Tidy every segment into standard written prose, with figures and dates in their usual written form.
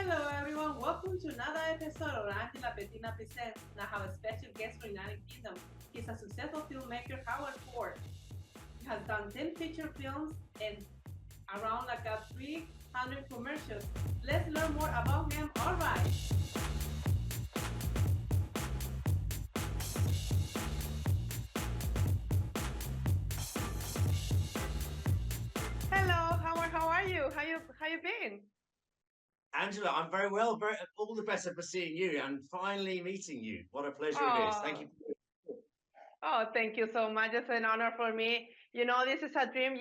Hello everyone, welcome to another episode of Angela Bettina Presents. And I have a special guest from United Kingdom. He's a successful filmmaker, Howard Ford. He has done 10 feature films and around 300 commercials. Let's learn more about him. All right. Hello, Howard. How are you? How you been? Angela, I'm very well. All the better for seeing you and finally meeting you. What a pleasure it is. Thank Oh, you. oh, thank you so much. It's an honor for me. This is a dream.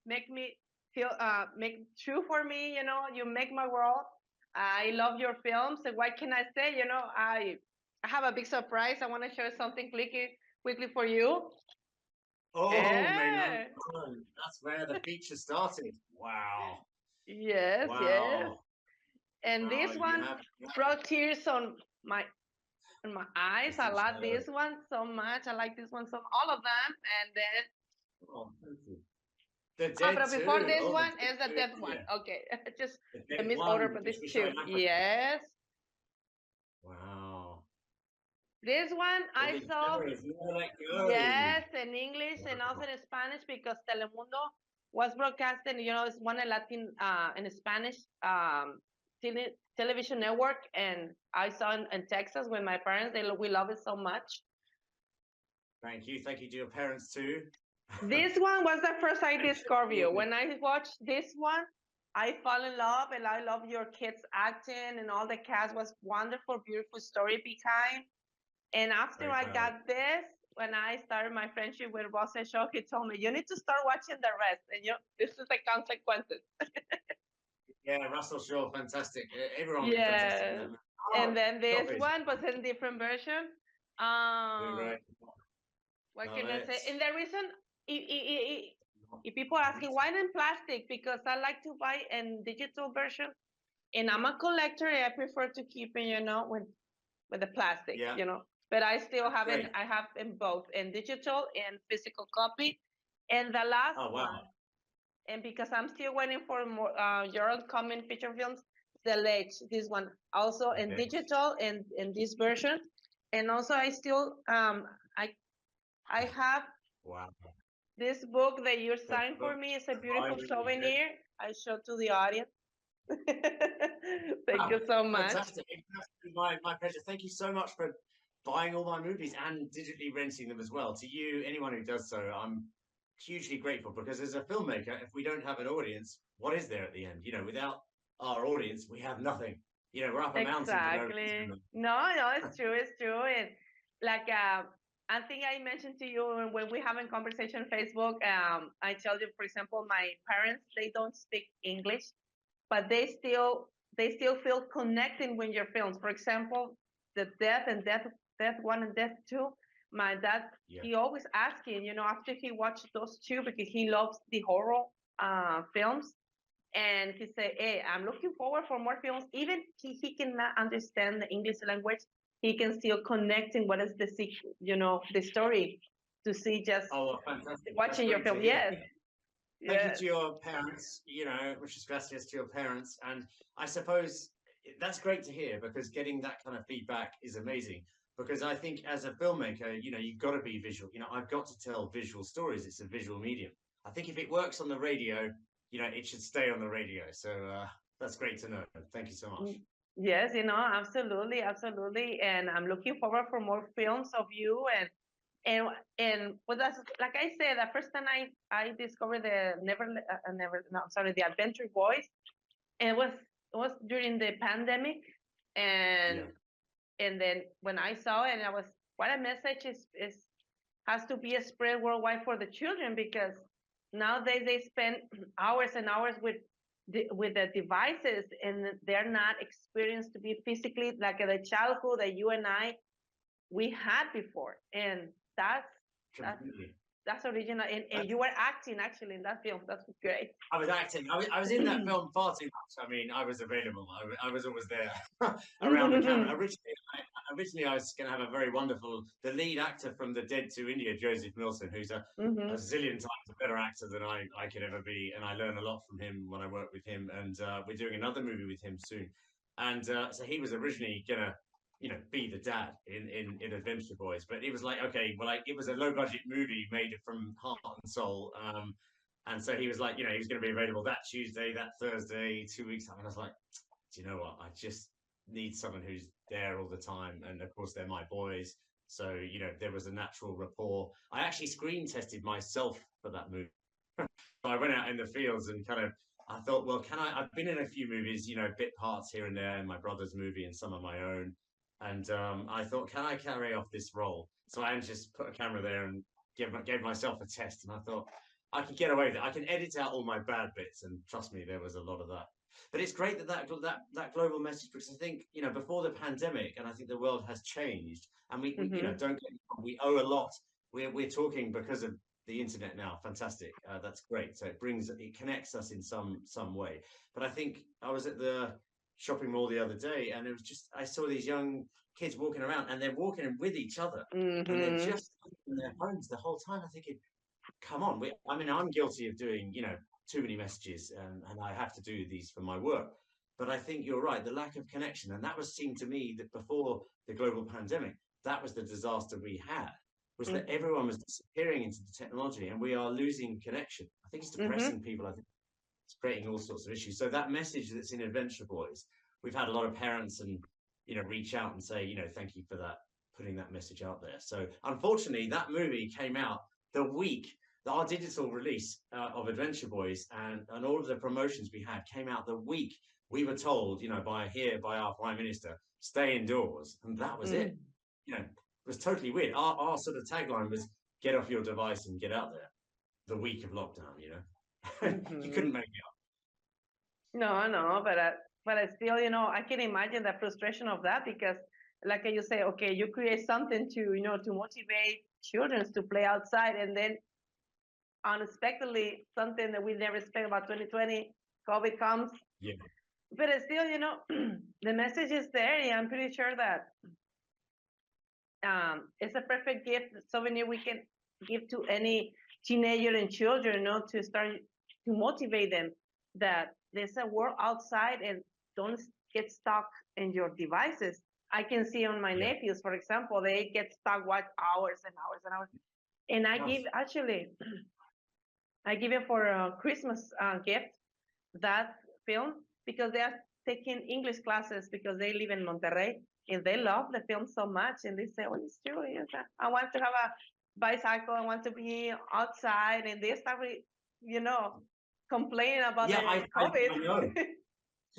Make me feel make true for me. You make my world. I love your films. And what can I say? I have a big surprise. I want to share something quickly for you. Oh, may number Yeah. one. That's where the feature started. Wow. Yes, yes. Wow. And Wow. this one brought tears my on my eyes. I love this one so much. I like this one so all of them. And then Oh, thank you. The Dead but before too. this Oh, one is the death one. yeah. Okay, just The a Dead misorder, one, but which this we show two. in Africa. Yes, Wow. this one All I these saw. memories never let go. Yes, in English and also Wow. in Spanish because Telemundo was broadcasting. It's one in Latin, in Spanish, television network, and I saw in Texas with my parents. We love it so much. Thank you. Thank you to your parents too. This one was the first I discovered you. Absolutely. When I watched this one, I fall in love, and I love your kids acting, and all the cast was wonderful, beautiful story behind. And after Very I proud. got this, when I started my friendship with Ross and Shaw, he told me, you need to start watching the rest. And this is the consequences. Yeah, Russell Shaw, fantastic. Everyone fantastic in Yes. that movie. And Oh, then this stop it. one was in different version. You're Um, right. what Love can I it. say? And the reason, if people are asking why in plastic, because I like to buy in digital version, and I'm a collector. And I prefer to keep it, with the plastic, Yeah, But I still that's have it. great. I have in both, in digital and physical copy. And the last Oh, wow. one, and because I'm still waiting for more your upcoming feature films, The Ledge, this one also in Okay. digital and in this version, and also I still I have Wow. this book that you The signed for book. me. It's a I beautiful really good. souvenir. I show to the audience. Thank Wow, you so much. fantastic. It's my pleasure. Thank you so much for buying all my movies and digitally renting them as well. To you, anyone who does so, I'm hugely grateful because as a filmmaker, if we don't have an audience, what is there at the end? Without our audience, we have nothing. We're up a mountain for no Exactly. reason. No, no, it's true. It's true. And like I think I mentioned to you when we have a conversation on Facebook. I tell you, for example, my parents they don't speak English, but they still feel connecting with your films. For example, the Death One and Death Two. My dad Yeah. he always asking, after he watched those two because he loves the horror films and he said, "Hey, I'm looking forward for more films. Even he cannot understand the English language, he can still connect in what is the story to see just Oh, fantastic. That's watching your great to film." hear. Yes, Thank you yes, to your parents, muchas gracias to your parents. And I suppose that's great to hear because getting that kind of feedback is amazing. Because I think as a filmmaker, you've got to be visual. I've got to tell visual stories. It's a visual medium. I think if it works on the radio, it should stay on the radio. So that's great to know. Thank you so much. mm, yes. Absolutely, absolutely. And I'm looking forward for more films of you and but that's like I said, the first time I discovered the never no sorry the Adventure Boys, and it was during the pandemic, and Yeah. and then when I saw it, I was what a message is has to be spread worldwide for the children because nowadays they spend hours and hours with the devices and they're not experienced to be physically like the childhood that you and I we had before, and that's Completely. That's original, and you were acting actually in that film. That's great. I was acting. I was in that film far too much. I mean, I was available. I was always there around the camera. Originally, I was going to have a very wonderful, the lead actor from The Dead to India, Joseph Milson, who's a zillion times a better actor than I could ever be. And I learn a lot from him when I work with him. And we're doing another movie with him soon. And so he was originally going to, be the dad in Adventure Boys. But it was like, okay, well, it was a low budget movie made from heart and soul. And so he was like, he was going to be available that Tuesday, that Thursday, 2 weeks. And I was like, do you know what? I just need someone who's there all the time. And of course, they're my boys. So, there was a natural rapport. I actually screen tested myself for that movie. So I went out in the fields and I thought, well, I've been in a few movies, bit parts here and there in my brother's movie and some of my own. And I thought, can I carry off this role? So I just put a camera there and gave myself a test. And I thought, I can get away with it. I can edit out all my bad bits. And trust me, there was a lot of that. But it's great that global message, because I think, before the pandemic, and I think the world has changed, and we don't get me wrong, we owe a lot. We're talking because of the internet now. Fantastic. That's great. So it connects us in some way. But I think I was at the shopping mall the other day, and it was just, I saw these young kids walking around, and they're walking with each other, and they're just on their phones the whole time. I'm thinking, come on. I'm guilty of doing, too many messages, and I have to do these for my work. But I think you're right, the lack of connection, and that was seen to me that before the global pandemic, that was the disaster we had, was that everyone was disappearing into the technology, and we are losing connection. I think it's depressing people. I think it's creating all sorts of issues. So that message that's in Adventure Boys, we've had a lot of parents and reach out and say, thank you for that, putting that message out there. So unfortunately, that movie came out the week our digital release of Adventure Boys and all of the promotions we had came out the week we were told, by our Prime Minister, stay indoors. And that was it. It was totally weird. Our sort of tagline was, get off your device and get out there, the week of lockdown, You couldn't make it up. No, but I still, I can imagine the frustration of that, because like you say, okay, you create something to, to motivate children to play outside, and then unexpectedly something that we never expect about 2020, COVID comes. Yeah. But still, the message is there. Yeah, I'm pretty sure that it's a perfect gift, souvenir we can give to any teenager and children, to start to motivate them that there's a world outside, and don't get stuck in your devices. I can see on my nephews, for example, they get stuck watch hours and hours and hours. And I give it for a Christmas gift, that film, because they are taking English classes, because they live in Monterrey, and they love the film so much, and they say, oh, it's true. Yes, I want to have a bicycle. I want to be outside, and they start, complaining about the COVID. I know.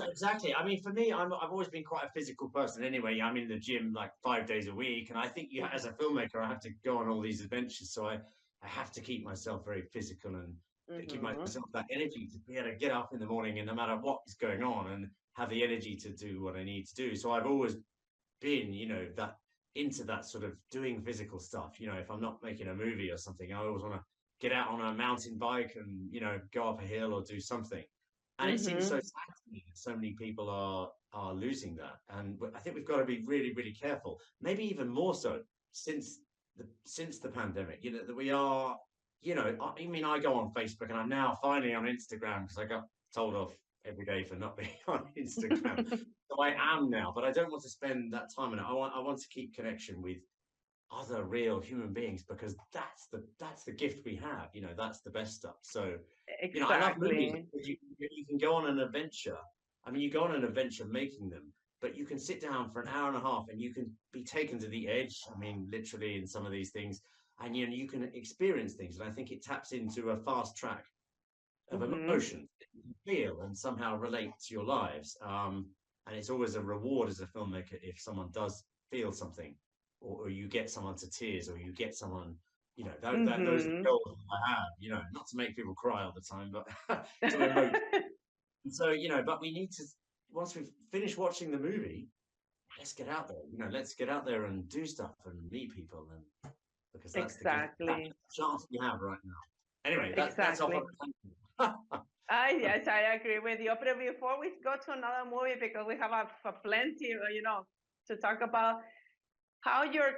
Exactly. I mean, for me, I've always been quite a physical person anyway. I'm in the gym like 5 days a week. And I think as a filmmaker, I have to go on all these adventures. So I have to keep myself very physical and give myself that energy to be able to get up in the morning, and no matter what is going on, and have the energy to do what I need to do. So I've always been, that into that sort of doing physical stuff. If I'm not making a movie or something, I always want to get out on a mountain bike and, go up a hill or do something. And it seems so sad to me that so many people are losing that. And I think we've got to be really, really careful, maybe even more so since the pandemic, that we are, I mean, I go on Facebook, and I'm now finally on Instagram, because I got told off every day for not being on Instagram. So I am now, but I don't want to spend that time on it. I want to keep connection with other real human beings, because that's the gift we have. That's the best stuff. So I love movies. You can go on an adventure. I mean, you go on an adventure making them, but you can sit down for an hour and a half, and you can be taken to the edge. I mean, literally, in some of these things, and you can experience things. And I think it taps into a fast track of emotion that you can feel and somehow relate to your lives. And it's always a reward as a filmmaker if someone does feel something, or you get someone to tears, or you get someone, those are goals I have, not to make people cry all the time, but to emote. And so, but we need to, once we've finished watching the movie, let's get out there, let's get out there and do stuff and meet people. And because that's Exactly. the chance we have right now. Anyway, that's off Exactly. on Yes, I agree with you. But before we go to another movie, because we have a plenty, to talk about how your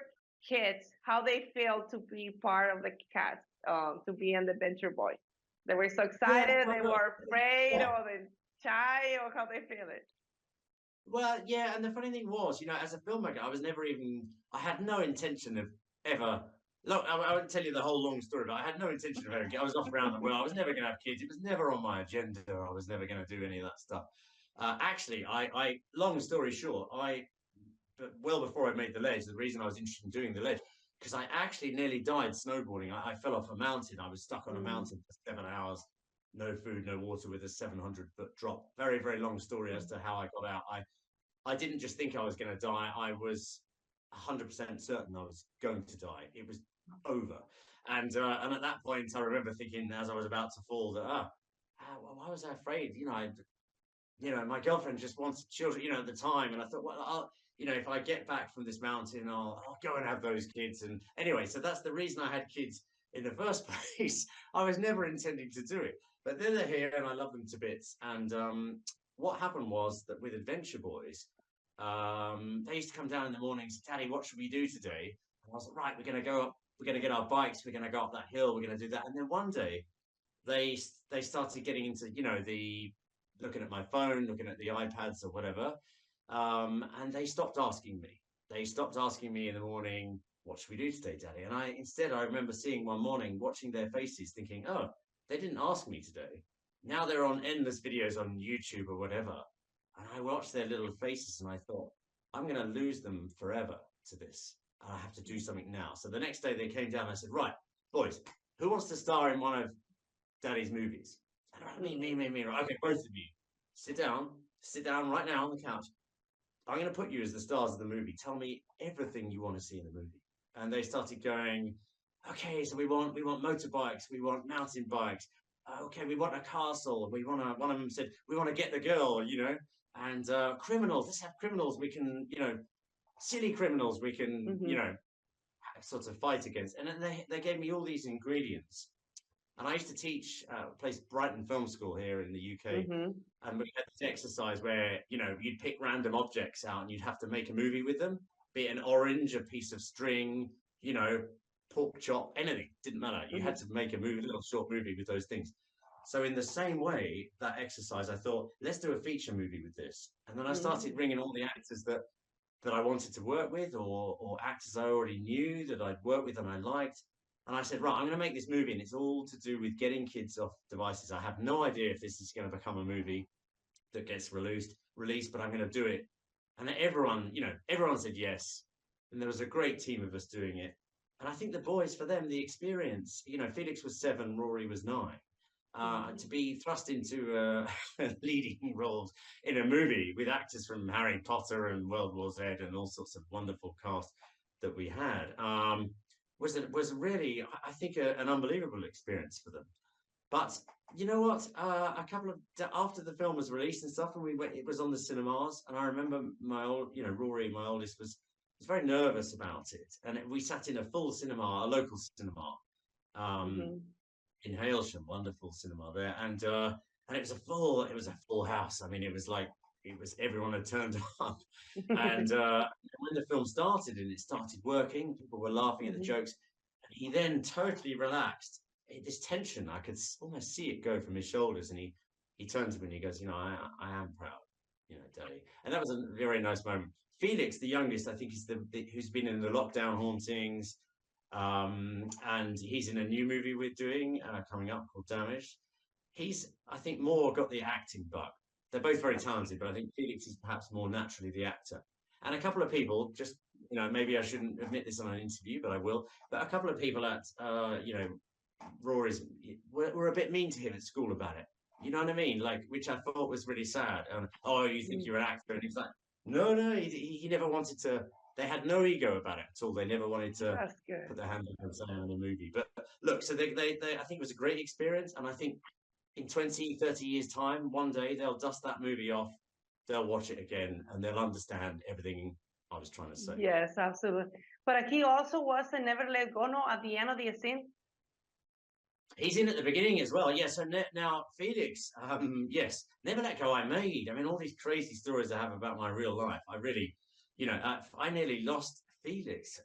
kids, how they feel to be part of the cast, to be an Adventure Boy. They were so Yeah, excited, well, they look, were afraid, yeah. or they shy, or how they feel it. Well, yeah, and the funny thing was, as a filmmaker, I had no intention of ever. Look, I won't tell you the whole long story, but I had no intention of ever. I was off around the world. I was never going to have kids. It was never on my agenda. I was never going to do any of that stuff. Actually, long story short, but well before I made the ledge, the reason I was interested in doing the ledge, because I actually nearly died snowboarding. I fell off a mountain. I was stuck on a Mm, mountain for 7 hours, no food, no water, with a 700-foot drop. Very, very long story as to how I got out. I didn't just think I was going to die. I was 100% certain I was going to die. It was over. And at that point, I remember thinking as I was about to fall that, why was I afraid? My girlfriend just wanted children, at the time. And I thought, well, if I get back from this mountain, I'll go and have those kids. And anyway, so that's the reason I had kids in the first place. I was never intending to do it, but then they're here and I love them to bits. And what happened was that with Adventure Boys, they used to come down in the mornings, Daddy, what should we do today? And I was like, right, we're going to go up, we're going to get our bikes, we're going to go up that hill, we're going to do that. And then one day they started getting into, the looking at my phone, looking at the iPads or whatever. And they stopped asking me. They stopped asking me in the morning, what should we do today, Daddy? And I remember seeing one morning, watching their faces, thinking, oh, they didn't ask me today. Now they're on endless videos on YouTube or whatever. And I watched their little faces and I thought, I'm going to lose them forever to this. And I have to do something now. So the next day they came down and I said, right, boys, who wants to star in one of Daddy's movies? And me. Right, okay, both of you, sit down right now on the couch. I'm going to put you as the stars of the movie. Tell me everything you want to see in the movie. And they started going, okay, so we want motorbikes, we want mountain bikes. Okay, we want a castle. One of them said, we want to get the girl, and criminals. Let's have criminals. We can, silly criminals. We can, mm-hmm, sort of fight against. And then they gave me all these ingredients. And I used to teach a place, Brighton Film School here in the UK, mm-hmm, and we had this exercise where you'd pick random objects out and you'd have to make a movie with them, be it an orange, a piece of string, pork chop, anything, didn't matter. You mm-hmm, had to make a little short movie with those things. So in the same way, that exercise, I thought, let's do a feature movie with this. And then I mm-hmm, started ringing all the actors that I wanted to work with, or actors I already knew that I'd worked with and I liked. And I said, right, I'm going to make this movie, and it's all to do with getting kids off devices. I have no idea if this is going to become a movie that gets released, but I'm going to do it. And everyone said yes. And there was a great team of us doing it. And I think the boys, for them, the experience, Felix was 7, Rory was 9. To be thrust into leading roles in a movie with actors from Harry Potter and World War Z and all sorts of wonderful cast that we had was really, I think, an unbelievable experience for them. But you know what? A couple of after the film was released and stuff, and it was on the cinemas, and I remember my Rory, my oldest, was very nervous about it, and we sat in a full cinema, a local cinema, um, mm-hmm. in Hailsham, wonderful cinema there, and it was a full house. I mean, everyone had turned up, and when the film started and it started working, people were laughing at the Mm-hmm. jokes, and he then totally relaxed. This tension, I could almost see it go from his shoulders, and he turned to me and he goes, I am proud, Daddy, and that was a very nice moment. Felix, the youngest, I think, is the who's been in the lockdown hauntings. And he's in a new movie we're doing coming up called Damaged. He's, I think, more got the acting bug. They're both very talented, but I think Felix is perhaps more naturally the actor. And a couple of people, just maybe I shouldn't admit this on an interview, but I will. But a couple of people at Rory's were a bit mean to him at school about it. You know what I mean? Like, which I thought was really sad. Oh, you think you're an actor? And he's like, no, he never wanted to. They had no ego about it at all. They never wanted to That's good. put their hand on something in a movie. But look, so they I think it was a great experience, and I think in 20, 30 years' time, one day they'll dust that movie off, they'll watch it again, and they'll understand everything I was trying to say. Yes, absolutely. But he also was a Never Let Go, no, at the end of the scene. He's in at the beginning as well. Yeah. So now Felix, yes, Never Let Go. I made. I mean, all these crazy stories I have about my real life. I really, I nearly lost Felix.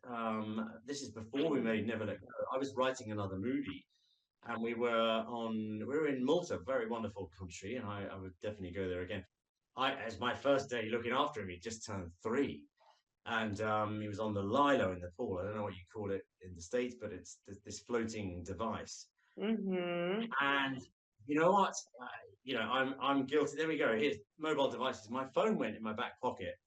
This is before we made Never Let Go. I was writing another movie, and we were in Malta, very wonderful country, and I would definitely go there again. As my first day looking after him, he just turned 3, and he was on the lilo in the pool. I don't know what you call it in the States, but it's this floating device. Mm-hmm. And you know what? I'm guilty. There we go. Here's mobile devices. My phone went in my back pocket.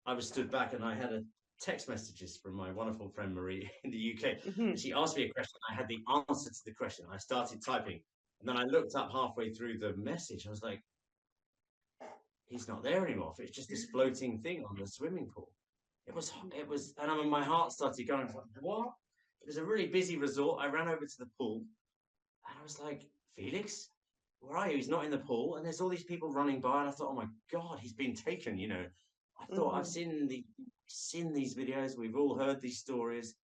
I was stood back, and I had a text messages from my wonderful friend Marie in the UK. Mm-hmm. And she asked me a question. I had the answer to the question. I started typing, and then I looked up halfway through the message. I was like, he's not there anymore. It's just this floating thing on the swimming pool. It was, and I mean, my heart started going. I was like, what? It was a really busy resort. I ran over to the pool, and I was like, Felix, where are you? He's not in the pool. And there's all these people running by, and I thought, oh my God, he's been taken. I thought I've seen these videos. We've all heard these stories.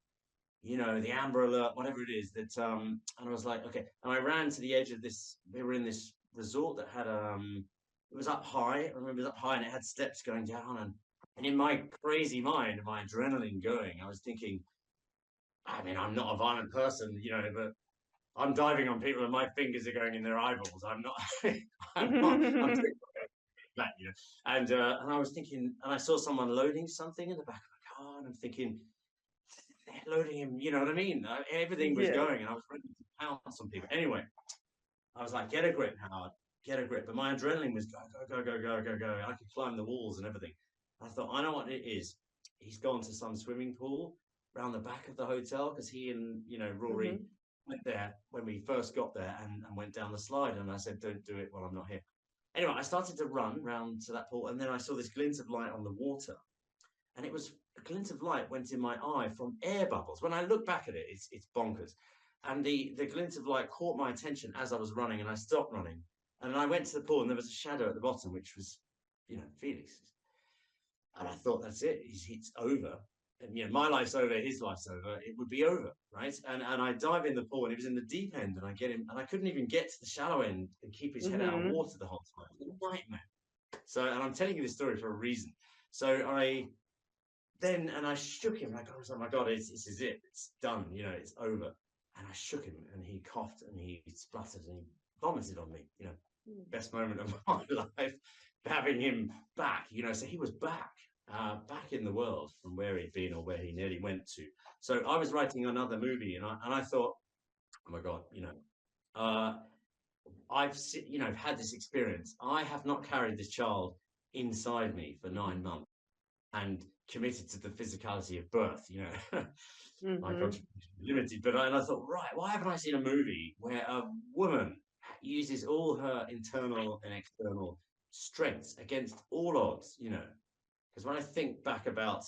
The Amber Alert, whatever it is. That and I was like, okay. And I ran to the edge of this. We were in this resort that had it was up high. I remember it was up high, and it had steps going down. And in my crazy mind, my adrenaline going, I was thinking, I mean, I'm not a violent person, but I'm diving on people and my fingers are going in their eyeballs. I'm not. I'm not. I'm doing that, And I was thinking, and I saw someone loading something in the back of the car, and I'm thinking, they're loading him. You know what I mean? Everything was going, and I was ready to pounce on people. Anyway, I was like, get a grip, Howard. Get a grip. But my adrenaline was go, go, go, go, go, go, go. I could climb the walls and everything. I thought, I know what it is. He's gone to some swimming pool around the back of the hotel because he and Rory went there when we first got there and went down the slide. And I said, don't do it while I'm not here. Anyway, I started to run round to that pool, and then I saw this glint of light on the water. And it was a glint of light went in my eye from air bubbles. When I look back at it, it's bonkers. And the glint of light caught my attention as I was running, and I stopped running. And I went to the pool, and there was a shadow at the bottom, which was, Felix. And I thought, that's it. It's over. And my life's over, his life's over. It would be over, right? And I dive in the pool, and he was in the deep end, and I get him, and I couldn't even get to the shallow end and keep his head out of water the whole time. It was a nightmare. So, and I'm telling you this story for a reason. So I shook him. I was like, oh my God, this is it. It's done. It's over. And I shook him, and he coughed, and he spluttered, and he vomited on me. Best moment of my life, having him back. So he was back in the world from where he'd been or where he nearly went to. So I was writing another movie, and I thought, oh my God, I've had this experience. I have not carried this child inside me for 9 months and committed to the physicality of birth. My contribution is limited, but I thought, right, why haven't I seen a movie where a woman uses all her internal and external strengths against all odds? Because when I think back about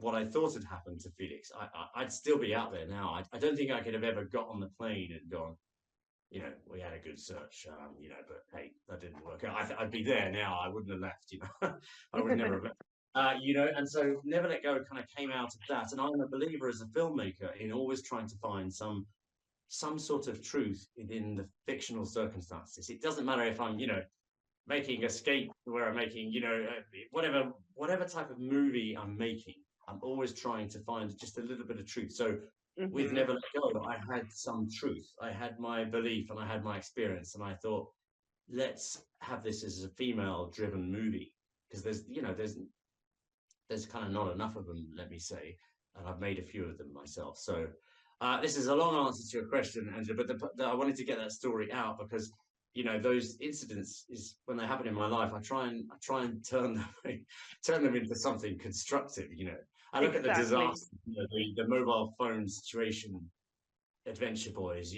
what I thought had happened to Felix, I'd still be out there now. I don't think I could have ever got on the plane and gone, we had a good search, but hey, that didn't work out. I'd be there now. I wouldn't have left, I would never have left. And so Never Let Go kind of came out of that. And I'm a believer as a filmmaker in always trying to find some sort of truth within the fictional circumstances. It doesn't matter if I'm, making Escape, where I'm making, whatever type of movie I'm making, I'm always trying to find just a little bit of truth. So with Never Let Go, I had some truth. I had my belief and I had my experience. And I thought, let's have this as a female-driven movie. Because there's kind of not enough of them, let me say, and I've made a few of them myself. So this is a long answer to your question, Angela, but I wanted to get that story out because those incidents is when they happen in my life. I try and turn them into something constructive. I look at the disaster, the mobile phone situation, Adventure Boys.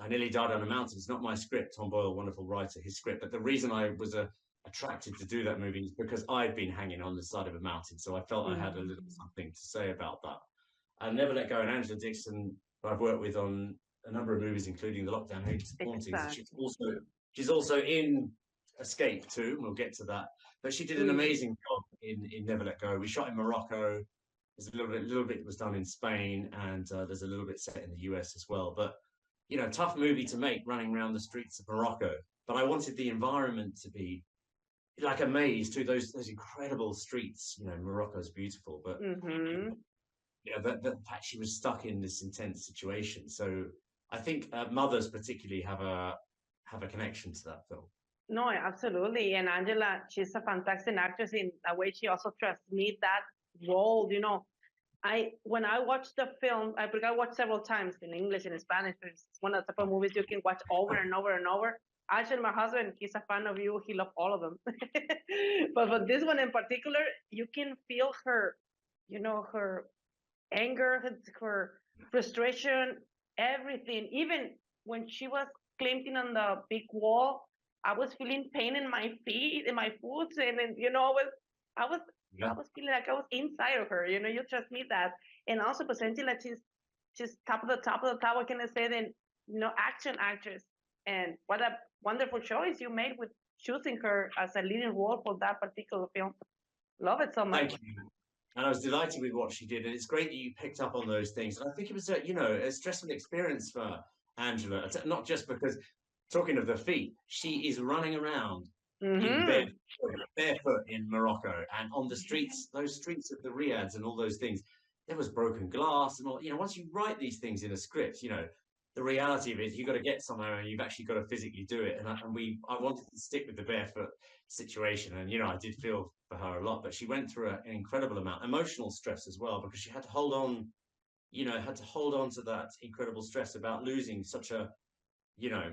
I nearly died on a mountain. It's not my script. Tom Boyle, wonderful writer, his script. But the reason I was attracted to do that movie is because I'd been hanging on the side of a mountain, so I felt I had a little something to say about that. And Never Let Go and Angela Dixon, who I've worked with on a number of movies, including The Lockdown Hauntings. She's also in escape too, and we'll get to that. But she did an Mm. amazing job in Never Let Go. We shot in Morocco. There's a little bit was done in Spain, and there's a little bit set in the US as well. But tough movie to make, running around the streets of Morocco. But I wanted the environment to be like a maze through those incredible streets. Morocco's beautiful, but Mm-hmm. the fact she was stuck in this intense situation. So I think mothers particularly have a connection to that film. No, absolutely. And Angela, she's a fantastic actress in a way she also transmits that role. When I watched the film, because I watched several times in English and in Spanish, but it's one of the type of movies you can watch over and over and over. Actually, my husband, he's a fan of you. He loved all of them. But for this one in particular, you can feel her, her anger, her frustration, everything. Even when she was climbing on the big wall, I was feeling pain in my feet, in my foot, and then, I was, Yeah. I was feeling like I was inside of her. You trust me that, and also potentially like she's top of the top of the top. What can I say? Then action actress, and what a wonderful choice you made with choosing her as a leading role for that particular film. Love it so much. Thank you. And I was delighted with what she did, and it's great that you picked up on those things. And I think it was a stressful experience for Angela, not just because, talking of the feet, she is running around in Mm-hmm. barefoot in Morocco, and on the streets, those streets of the Riads and all those things, there was broken glass and all. Once you write these things in a script, the reality of it is you've got to get somewhere and you've actually got to physically do it. And I wanted to stick with the barefoot situation, and I did feel for her a lot, but she went through an incredible amount emotional stress as well, because she had to hold on, to that incredible stress about losing you know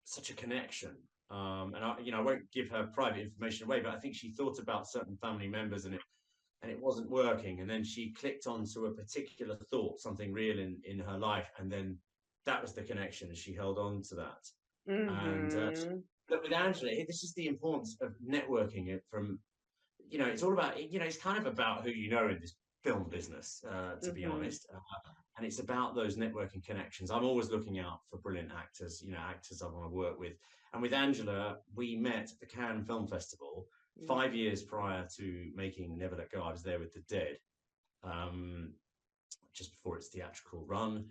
such a connection. And I won't give her private information away, but I think she thought about certain family members, and it wasn't working. And then she clicked onto a particular thought, something real in her life, and then that was the connection, and she held on to that. And Mm-hmm. but with Angela, this is the importance of networking. It from it's all about it's kind of about who you know in this film business, to be Mm-hmm. honest. And it's about those networking connections. I'm always looking out for brilliant actors, actors I want to work with. And with Angela, we met at the Cannes Film Festival 5 years prior to making Never Let Go. I was there with The Dead, just before its theatrical run,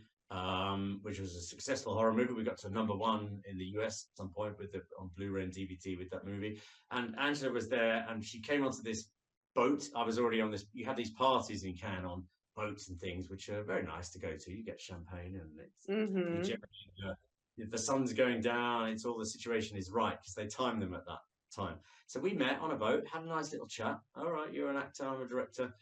which was a successful horror movie. We got to #1 in the US at some point on Blu-ray and DVD with that movie. And Angela was there, and she came onto this boat. I was already on this. You have these parties in Cannes on boats and things, which are very nice to go to. You get champagne, and Mm-hmm. the sun's going down. It's all the situation is right because they time them at that time. So we met on a boat, had a nice little chat. All right, you're an actor, I'm a director.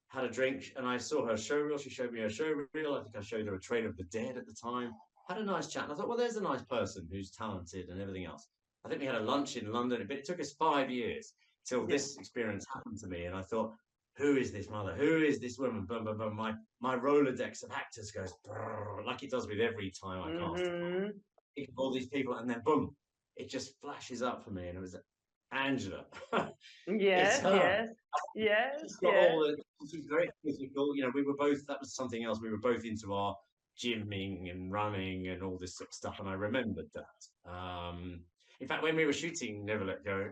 Had a drink, and I saw her showreel. She showed me her showreel. I think I showed her a trailer of The Dead at the time. Had a nice chat, and I thought, well, there's a nice person who's talented and everything else. I think we had a lunch in London, but it took us 5 years till this experience happened to me, and I thought, who is this mother? Who is this woman? Boom, boom, boom. My Rolodex of actors goes like it does with every time I cast a part. Mm-hmm. Think of all these people, and then boom, it just flashes up for me, and it was Angela. It's Yes, her. yes, yes, She's got yes. all the. She's very physical. We were both. That was something else. We were both into our gymming and running and all this sort of stuff, and I remembered that. In fact, when we were shooting Never Let Go,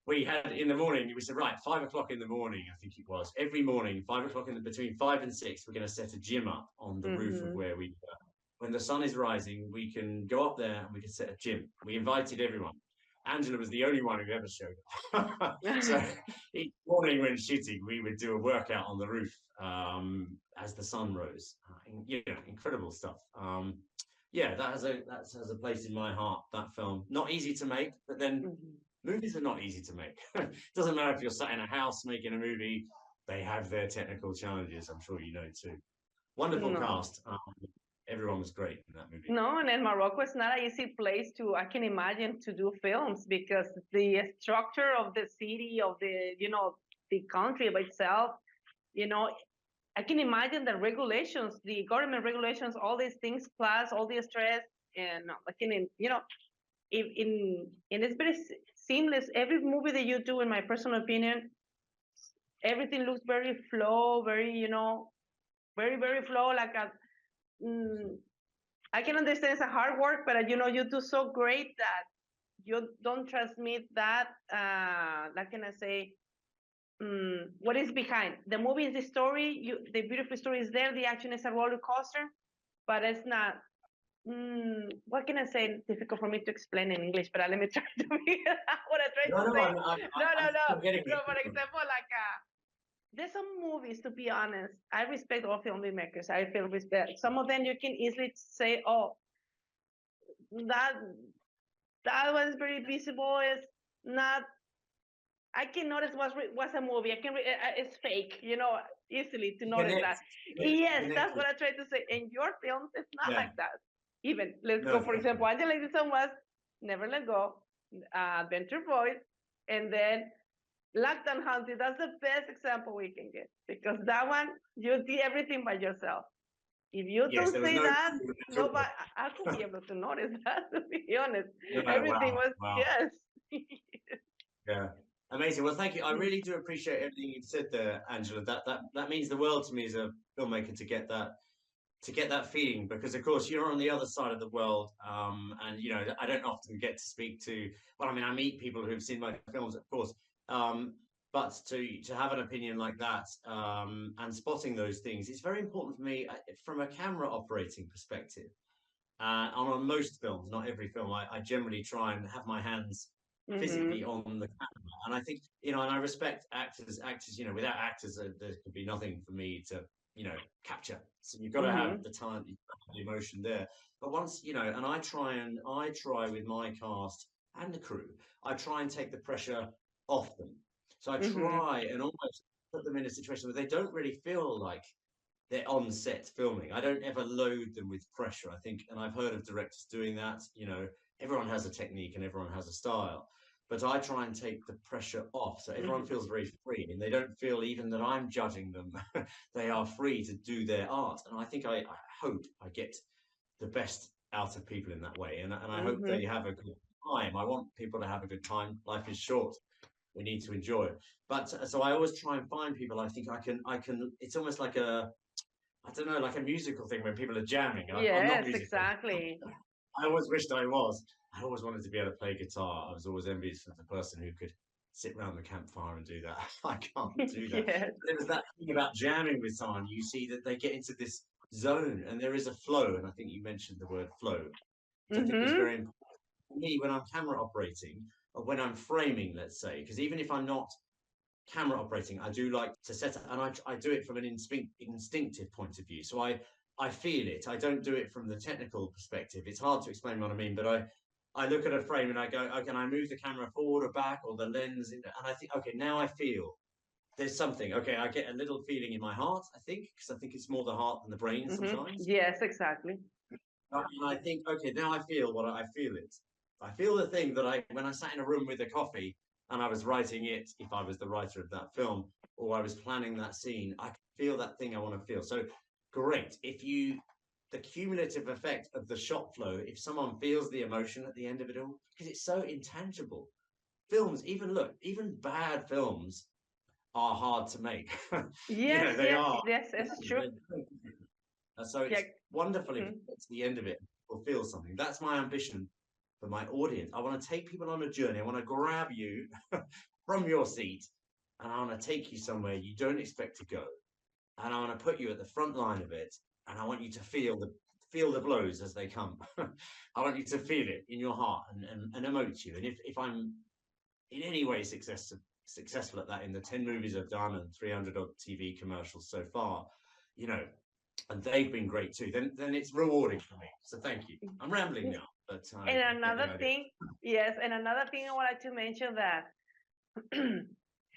we had in the morning. We said, right, 5 o'clock in the morning. I think it was every morning, 5 o'clock between 5 and 6. We're going to set a gym up on the roof of Mm-hmm. where we were. When the sun is rising, we can go up there and we can set a gym. We invited everyone. Angela was the only one who ever showed up. So each morning when shooting, we would do a workout on the roof as the sun rose. Incredible stuff. That has a place in my heart. That film, not easy to make, but then movies are not easy to make. Doesn't matter if you're sat in a house making a movie; they have their technical challenges. I'm sure you know too. Wonderful No. cast. Everyone was great in that movie. No, and then Morocco is not an easy place I can imagine, to do films, because the structure of the city, of the country by itself, I can imagine the regulations, the government regulations, all these things, plus all the stress, and I can, and it's very seamless. Every movie that you do, in my personal opinion, everything looks very flow, very, very, very flow, like I can understand it's a hard work, but you do so great that you don't transmit that, like can I say, what is behind the movie is the story. The beautiful story is there. The action is a roller coaster, but it's not. What can I say? It's difficult for me to explain in English, but let me try to figure out what I try No, to no, say. I'm getting No. it. For example, like there's some movies. To be honest, I respect all filmmakers. I feel respect. Some of them you can easily say, "Oh, that that was very visible. It's not." I can notice was a movie. I can it's fake, easily to You notice connect, that. Yes, connect that's with, what I try to say. In your films, it's not yeah. like that. Even let's No, go for thank you. example, Angela Edison was Never Let Go, Adventure Boys, and then Lockdown Hunting. That's the best example we can get because that one you did everything by yourself. If you Yes, don't there was say no that, crew at nobody, all. I could be able to notice that. To be honest, No, everything wow, was wow. yes. Yeah. Amazing. Well, thank you. I really do appreciate everything you said there, Angela. That means the world to me as a filmmaker to get that feeling because of course you're on the other side of the world, and I don't often get to speak to, well, I mean, I meet people who've seen my films, of course, but to have an opinion like that, and spotting those things, it's very important for me from a camera operating perspective. On most films, not every film, I generally try and have my hands physically on the camera. And I think, and I respect actors. Without actors, there could be nothing for me to, capture. So you've got to have the talent, the emotion there. But once, and I try with my cast and the crew, I try and take the pressure off them. So I try and almost put them in a situation where they don't really feel like they're on set filming. I don't ever load them with pressure. I think, and I've heard of directors doing that. Everyone has a technique and everyone has a style, but I try and take the pressure off so everyone feels very free and they don't feel even that I'm judging them. They are free to do their art, and I think I hope I get the best out of people in that way, and I hope they have a good time. I want people to have a good time. Life is short. We need to enjoy it. But so I always try and find people. I think I can. It's almost like I don't know, like a musical thing when people are jamming. I'm not Yes, musical. exactly. I always wished I was. I always wanted to be able to play guitar. I was always envious of the person who could sit around the campfire and do that. I can't do that. Yes. But there was that thing about jamming with someone. You see that they get into this zone and there is a flow. And I think you mentioned the word flow, which I think is very important for me when I'm camera operating or when I'm framing, let's say, because even if I'm not camera operating, I do like to set up, and I do it from an instinctive point of view. So I feel it. I don't do it from the technical perspective. It's hard to explain what I mean, but I look at a frame and I go, okay, can I move the camera forward or back or the lens, and I think, okay, now I feel there's something. Okay, I get a little feeling in my heart, I think, because I think it's more the heart than the brain sometimes. Yes, exactly. And I think, okay, now I feel what I feel it. I feel the thing that when I sat in a room with a coffee and I was writing it, if I was the writer of that film, or I was planning that scene, I feel that thing I want to feel. So great. The cumulative effect of the shot flow, if someone feels the emotion at the end of it all, because it's so intangible. Films, even bad films are hard to make. Yes, They yes, are. yes, it's true. So Yeah. it's wonderful if you get to the end of it and people feel something. That's my ambition for my audience. I want to take people on a journey. I want to grab you from your seat and I want to take you somewhere you don't expect to go. And I want to put you at the front line of it. And I want you to feel the blows as they come. I want you to feel it in your heart and emote you. And if I'm in any way successful at that in the 10 movies I've done and 300 odd TV commercials so far, and they've been great too, then it's rewarding for me. So thank you. I'm rambling now, but And you get the another idea. thing, yes, and another thing I wanted to mention that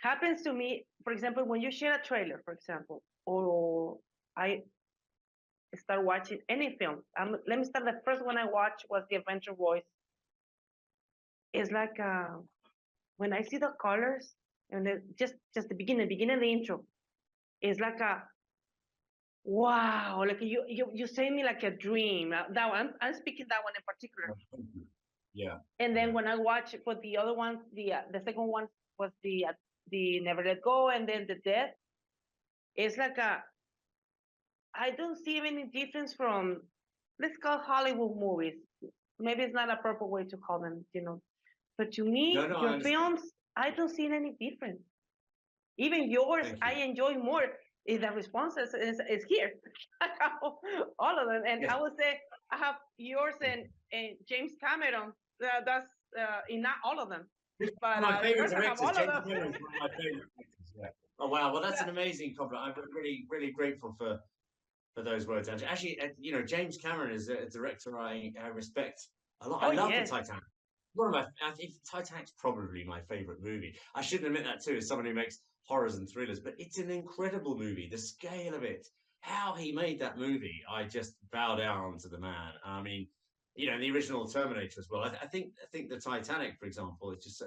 happens to me, for example, when you share a trailer, for example, or I start watching any film. Let me start. The first one I watched was The Adventure Boys. It's like when I see the colors and just the beginning of the intro, it's like a wow, like you say me like a dream. That one, I'm speaking that one in particular. Yeah. And then when I watch for the other ones, the second one was the Never Let Go, and then the Death. It's like I don't see any difference from let's call Hollywood movies. Maybe it's not a proper way to call them, But to me, No, I your understand. films, I don't see any difference. Even yours, Thank I you. enjoy more. Is the response is here. I have all of them, and Yes. I would say I have yours and James Cameron. That's in not all of them, but One of my favorite yours I have directors, all of James them. Cameron, is one of my favorite directors. Yeah. Oh wow, well that's Yeah. an amazing compliment. I'm really, really grateful for those words. Actually, James Cameron is a director I respect a lot. I Oh love the yes. Titanic. I think Titanic's probably my favorite movie. I shouldn't admit that too, as someone who makes horrors and thrillers, but it's an incredible movie. The scale of it, how he made that movie, I just bow down to the man. I mean, the original Terminator as well. I think the Titanic, for example, is just,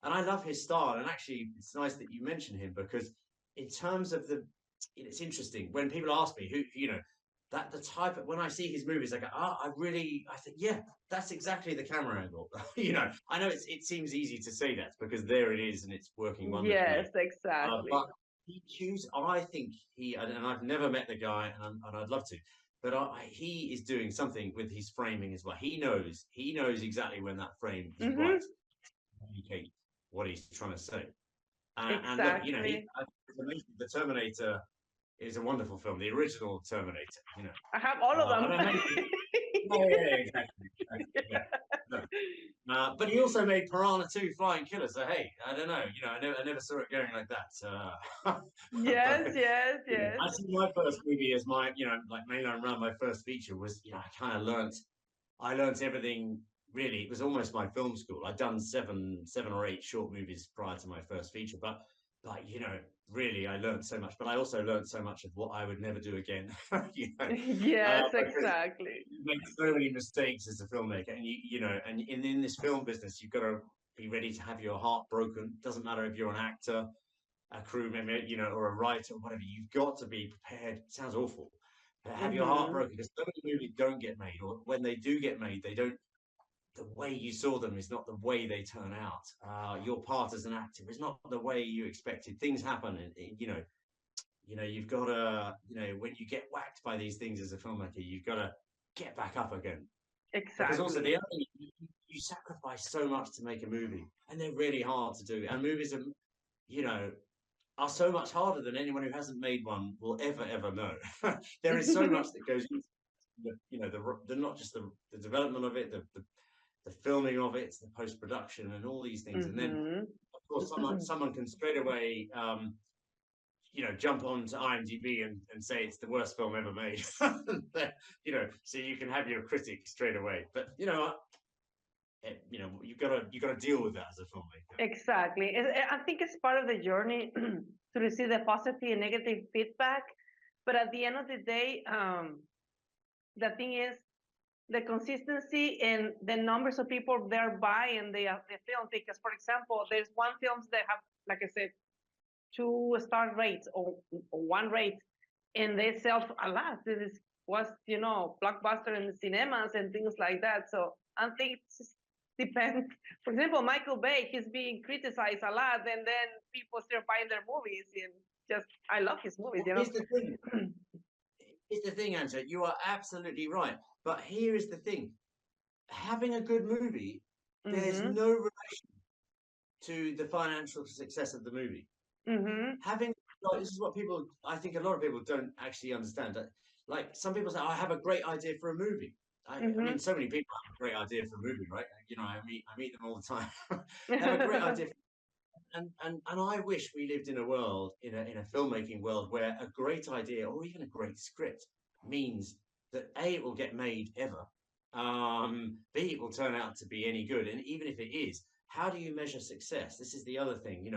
and I love his style. And actually, it's nice that you mention him because in terms of it's interesting when people ask me that the type of when I see his movies, I go, I think, yeah, that's exactly the camera angle. I know it seems easy to say that because there it is and it's working Yes, wonderfully. exactly. But I think and I've never met the guy, and I'd love to, but he is doing something with his framing as well. He knows exactly when that frame is right Mm-hmm. to communicate what he's trying to say. And look, Exactly. the Terminator is a wonderful film, the original Terminator. I have all of And them. I know, yeah, exactly, yeah. No. But he also made Piranha 2 Flying Killer. So hey, I don't know. I never saw it going like that. Yes, But yes, yes. I see my first movie as my, like mainline run. My first feature was, I learned everything. Really, it was almost my film school. I'd done seven or eight short movies prior to my first feature, but like really, I learned so much. But I also learned so much of what I would never do again. Yes, Because exactly. you make so many mistakes as a filmmaker, and and in this film business, you've got to be ready to have your heart broken. Doesn't matter if you're an actor, a crew member, or a writer, or whatever. You've got to be prepared. It sounds awful. Have your heart Mm-hmm. broken because so many movies don't get made, or when they do get made, they don't. The way you saw them is not the way they turn out. Your part as an actor is not the way you expected. Things happen, and you've got to, when you get whacked by these things as a filmmaker, you've got to get back up again. Because also Exactly. the other thing, you sacrifice so much to make a movie, and they're really hard to do. And movies you know, are so much harder than anyone who hasn't made one will ever know. There is so much that goes into the not just the development of it, the filming of it, the post production, and all these things. And then, Mm-hmm. of course, someone can straight away, jump onto IMDb and say it's the worst film ever made. So you can have your critic straight away. But you got to deal with that as a filmmaker. Exactly. I think it's part of the journey to receive the positive and negative feedback. But at the end of the day, the thing is the consistency and the numbers of people there buying the film. Because, for example, there's one films that have, like I said, 2-star rates or one rate, and they sell a lot. Was blockbuster in the cinemas and things like that. So I think it just depends. For example, Michael Bay, he's being criticized a lot, and then people still buying their movies. And just I love his movies. Well, here's the thing. Here's the thing, Angela. You are absolutely right. But here is the thing: having a good movie, there's Mm-hmm. no relation to the financial success of the movie. Mm-hmm. Having this is what I think a lot of people don't actually understand. Like some people say, I have a great idea for a movie. I Mm-hmm. mean, so many people have a great idea for a movie, right? I meet them all the time. They have a great idea, and I wish we lived in a world, in a filmmaking world, where a great idea or even a great script means that A, it will get made ever, B, it will turn out to be any good, and even if it is, how do you measure success? This is the other thing,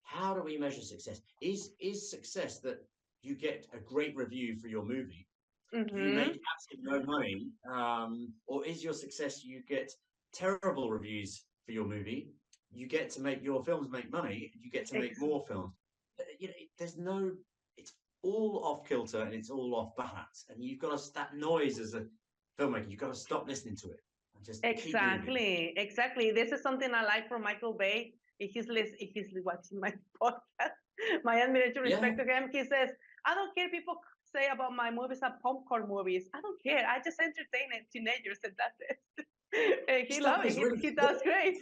how do we measure success? Is success that you get a great review for your movie, you Mm-hmm. make absolutely no money, or is your success you get terrible reviews for your movie, you get to make your films make money, you get to make more films. There's no, it's all off kilter and it's all off balance, and you've got to that noise as a filmmaker. You've got to stop listening to it and just keep moving. Exactly. This is something I like from Michael Bay. If he's watching my podcast, my admiration, Yeah, respect to him. He says, "I don't care people say about my movies are popcorn movies. I don't care. I just entertain it, teenagers, and that's it." And he Stuff loves it. is really He does great.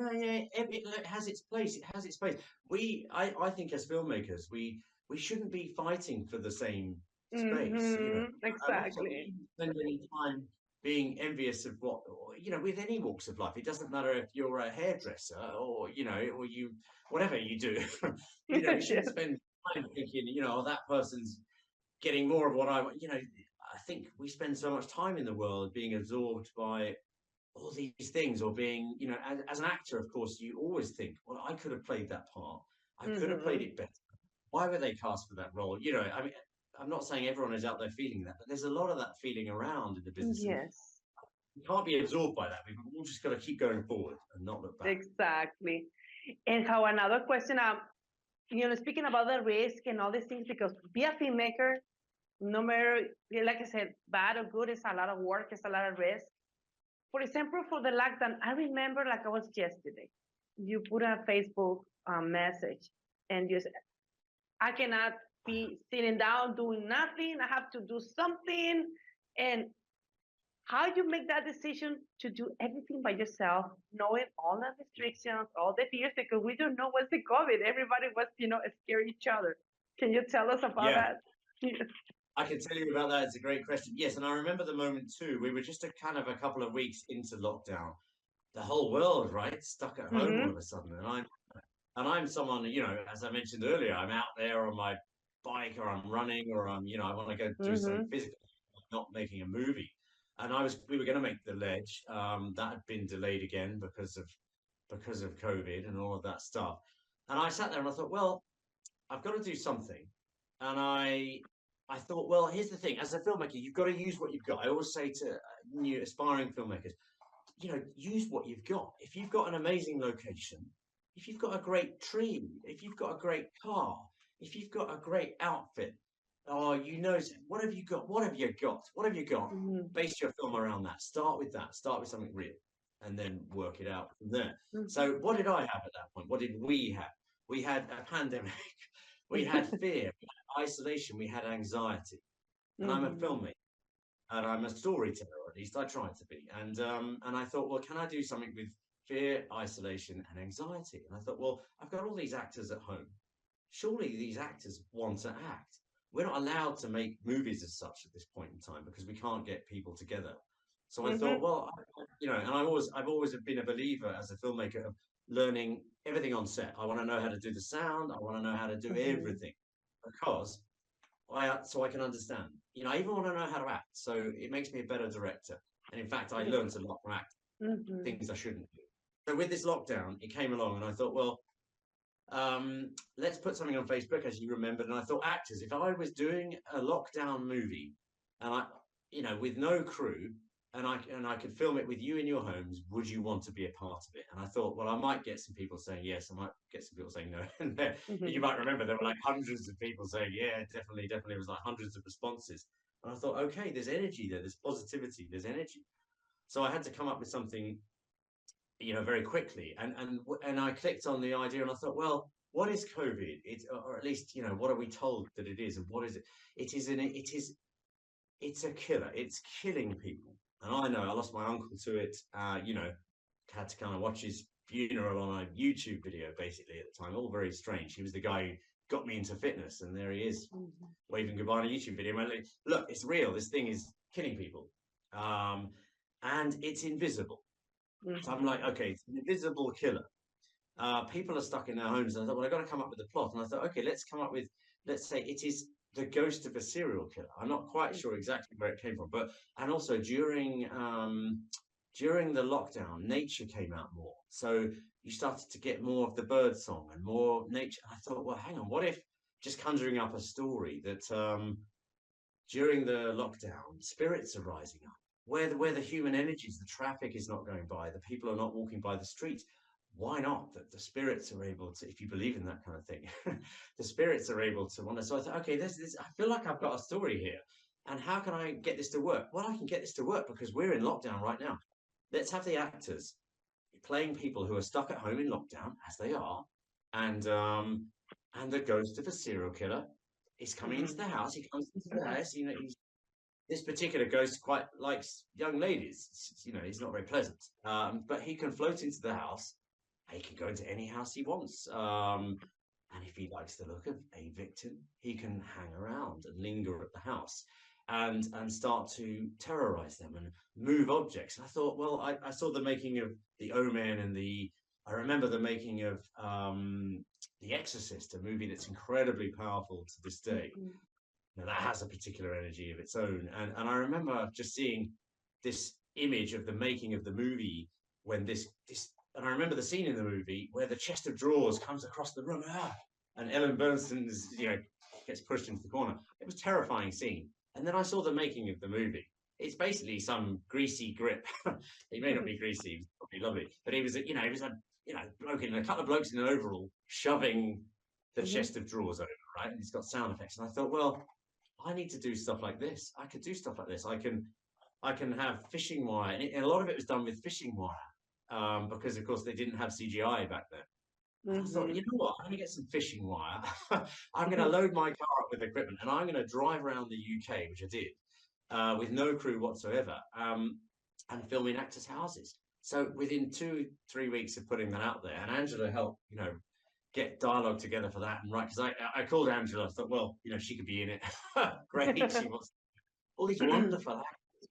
it has its place. It has its place. I think as filmmakers, we shouldn't be fighting for the same space. And also we Exactly. shouldn't spend any time being envious of what, with any walks of life. It doesn't matter if you're a hairdresser or or you whatever you do. We shouldn't Yes. spend time thinking, oh, that person's getting more of what I want. I think we spend so much time in the world being absorbed by all these things, or being, as an actor, of course, you always think, well, I could have played that part. I could have played Hmm. it better. Why were they cast for that role? I mean, I'm not saying everyone is out there feeling that, but there's a lot of that feeling around in the business, and Yes, we can't be absorbed by that. We've all just got to keep going forward and not look back. exactly. And how another question, speaking about the risk and all these things, because be a filmmaker, no matter, like I said, bad or good, it's a lot of work, it's a lot of risk. For example, for the lockdown, I remember like I was yesterday. You put a Facebook message and you said, I cannot be sitting down doing nothing. I have to do something. And how you make that decision to do everything by yourself, knowing all the restrictions, all the fears, because we don't know what's the COVID. Everybody was, scare each other. Can you tell us about Yeah, that? I can tell you about that. It's a great question. Yes, and I remember the moment too. We were just a couple of weeks into lockdown. The whole world, right, stuck at home all Mm-hmm. of a sudden, and I'm someone, as I mentioned earlier, I'm out there on my bike, or I'm running, or I want to go do something Mm-hmm. physical, not making a movie. And we were going to make The Ledge. That had been delayed again because of COVID and all of that stuff. And I sat there and I thought, well, I've got to do something. And I thought, well, here's the thing: as a filmmaker, you've got to use what you've got. I always say to new aspiring filmmakers, use what you've got. If you've got an amazing location, if you've got a great tree, if you've got a great car, if you've got a great outfit, or what have you got? What have you got? What have you got? Mm-hmm. Base your film around that. Start with that. Start with something real, and then work it out from there. Mm-hmm. So, what did I have at that point? What did we have? We had a pandemic. We had fear. We had isolation. We had anxiety. And I'm a Mm-hmm. filmmaker, and I'm a storyteller, or at least I try to be. And I thought, well, can I do something with fear, isolation, and anxiety? And I thought, well, I've got all these actors at home. Surely these actors want to act. We're not allowed to make movies as such at this point in time because we can't get people together. So I thought, Mm-hmm. well, and I've always been a believer as a filmmaker of learning everything on set. I want to know how to do the sound. I want to know how to do Mm-hmm. everything because so I can understand. I even want to know how to act. So it makes me a better director. And in fact, I learned a lot from acting, Mm-hmm. things I shouldn't do. So with this lockdown, it came along, and I thought, well, let's put something on Facebook, as you remembered. And I thought, actors, if I was doing a lockdown movie, and with no crew, and I could film it with you in your homes, would you want to be a part of it? And I thought, well, I might get some people saying yes, I might get some people saying no. And you Mm-hmm. might remember there were like hundreds of people saying, yeah, definitely, definitely. It was like hundreds of responses. And I thought, okay, there's energy there, there's positivity, there's energy. So I had to come up with something, very quickly. And I clicked on the idea, and I thought, well, what is COVID? Or at least, what are we told that it is, and what is it? It's a killer. It's killing people. And I know I lost my uncle to it. Had to kind of watch his funeral on a YouTube video, basically at the time. All very strange. He was the guy who got me into fitness, and there he is, Mm-hmm. waving goodbye on a YouTube video. I'm like, look, it's real. This thing is killing people, and it's invisible. So I'm like, okay, it's an invisible killer. People are stuck in their homes, and I thought, well, I've got to come up with a plot. And I thought, okay, let's say it is the ghost of a serial killer. I'm not quite sure exactly where it came from, and also during the lockdown, nature came out more. So you started to get more of the bird song and more nature. I thought, well, hang on, what if just conjuring up a story that during the lockdown, spirits are rising up, where the human energies, the traffic is not going by, the people are not walking by the streets. Why not? That the spirits are able to, if you believe in that kind of thing, the spirits are able to want to. So I thought, okay, this. I feel like I've got a story here, and how can I get this to work? Well, I can get this to work because we're in lockdown right now. Let's have the actors playing people who are stuck at home in lockdown, as they are, and the ghost of a serial killer is coming into Mm-hmm. the house. He comes into the house. this particular ghost quite likes young ladies. You know, he's not very pleasant, but he can float into the house. He can go into any house he wants. And if he likes the look of a victim, he can hang around and linger at the house and start to terrorize them and move objects. And I thought, well, I saw the making of The Omen and I remember the making of The Exorcist, a movie that's incredibly powerful to this day. Now, that has a particular energy of its own. And I remember just seeing this image of the making of the movie when and I remember the scene in the movie where the chest of drawers comes across the room, and Ellen Bernstein gets pushed into the corner. It was a terrifying scene. And then I saw the making of the movie. It's basically some greasy grip. He may not be greasy, he was probably lovely, but he was a bloke in a couple of blokes in an overall shoving the chest of drawers over, right? And he's got sound effects. And I thought, well, I need to do stuff like this. I could do stuff like this. I can have fishing wire, and a lot of it was done with fishing wire, because of course they didn't have CGI back then. I thought, you know what? I'm going to get some fishing wire. I'm going to load my car up with equipment, and I'm going to drive around the UK, which I did, with no crew whatsoever, and film in actors' houses. So within 2-3 weeks of putting that out there, and Angela helped, get dialogue together for that and write. Because I called Angela. I thought, well, she could be in it. Great. She wants all these wonderful actors,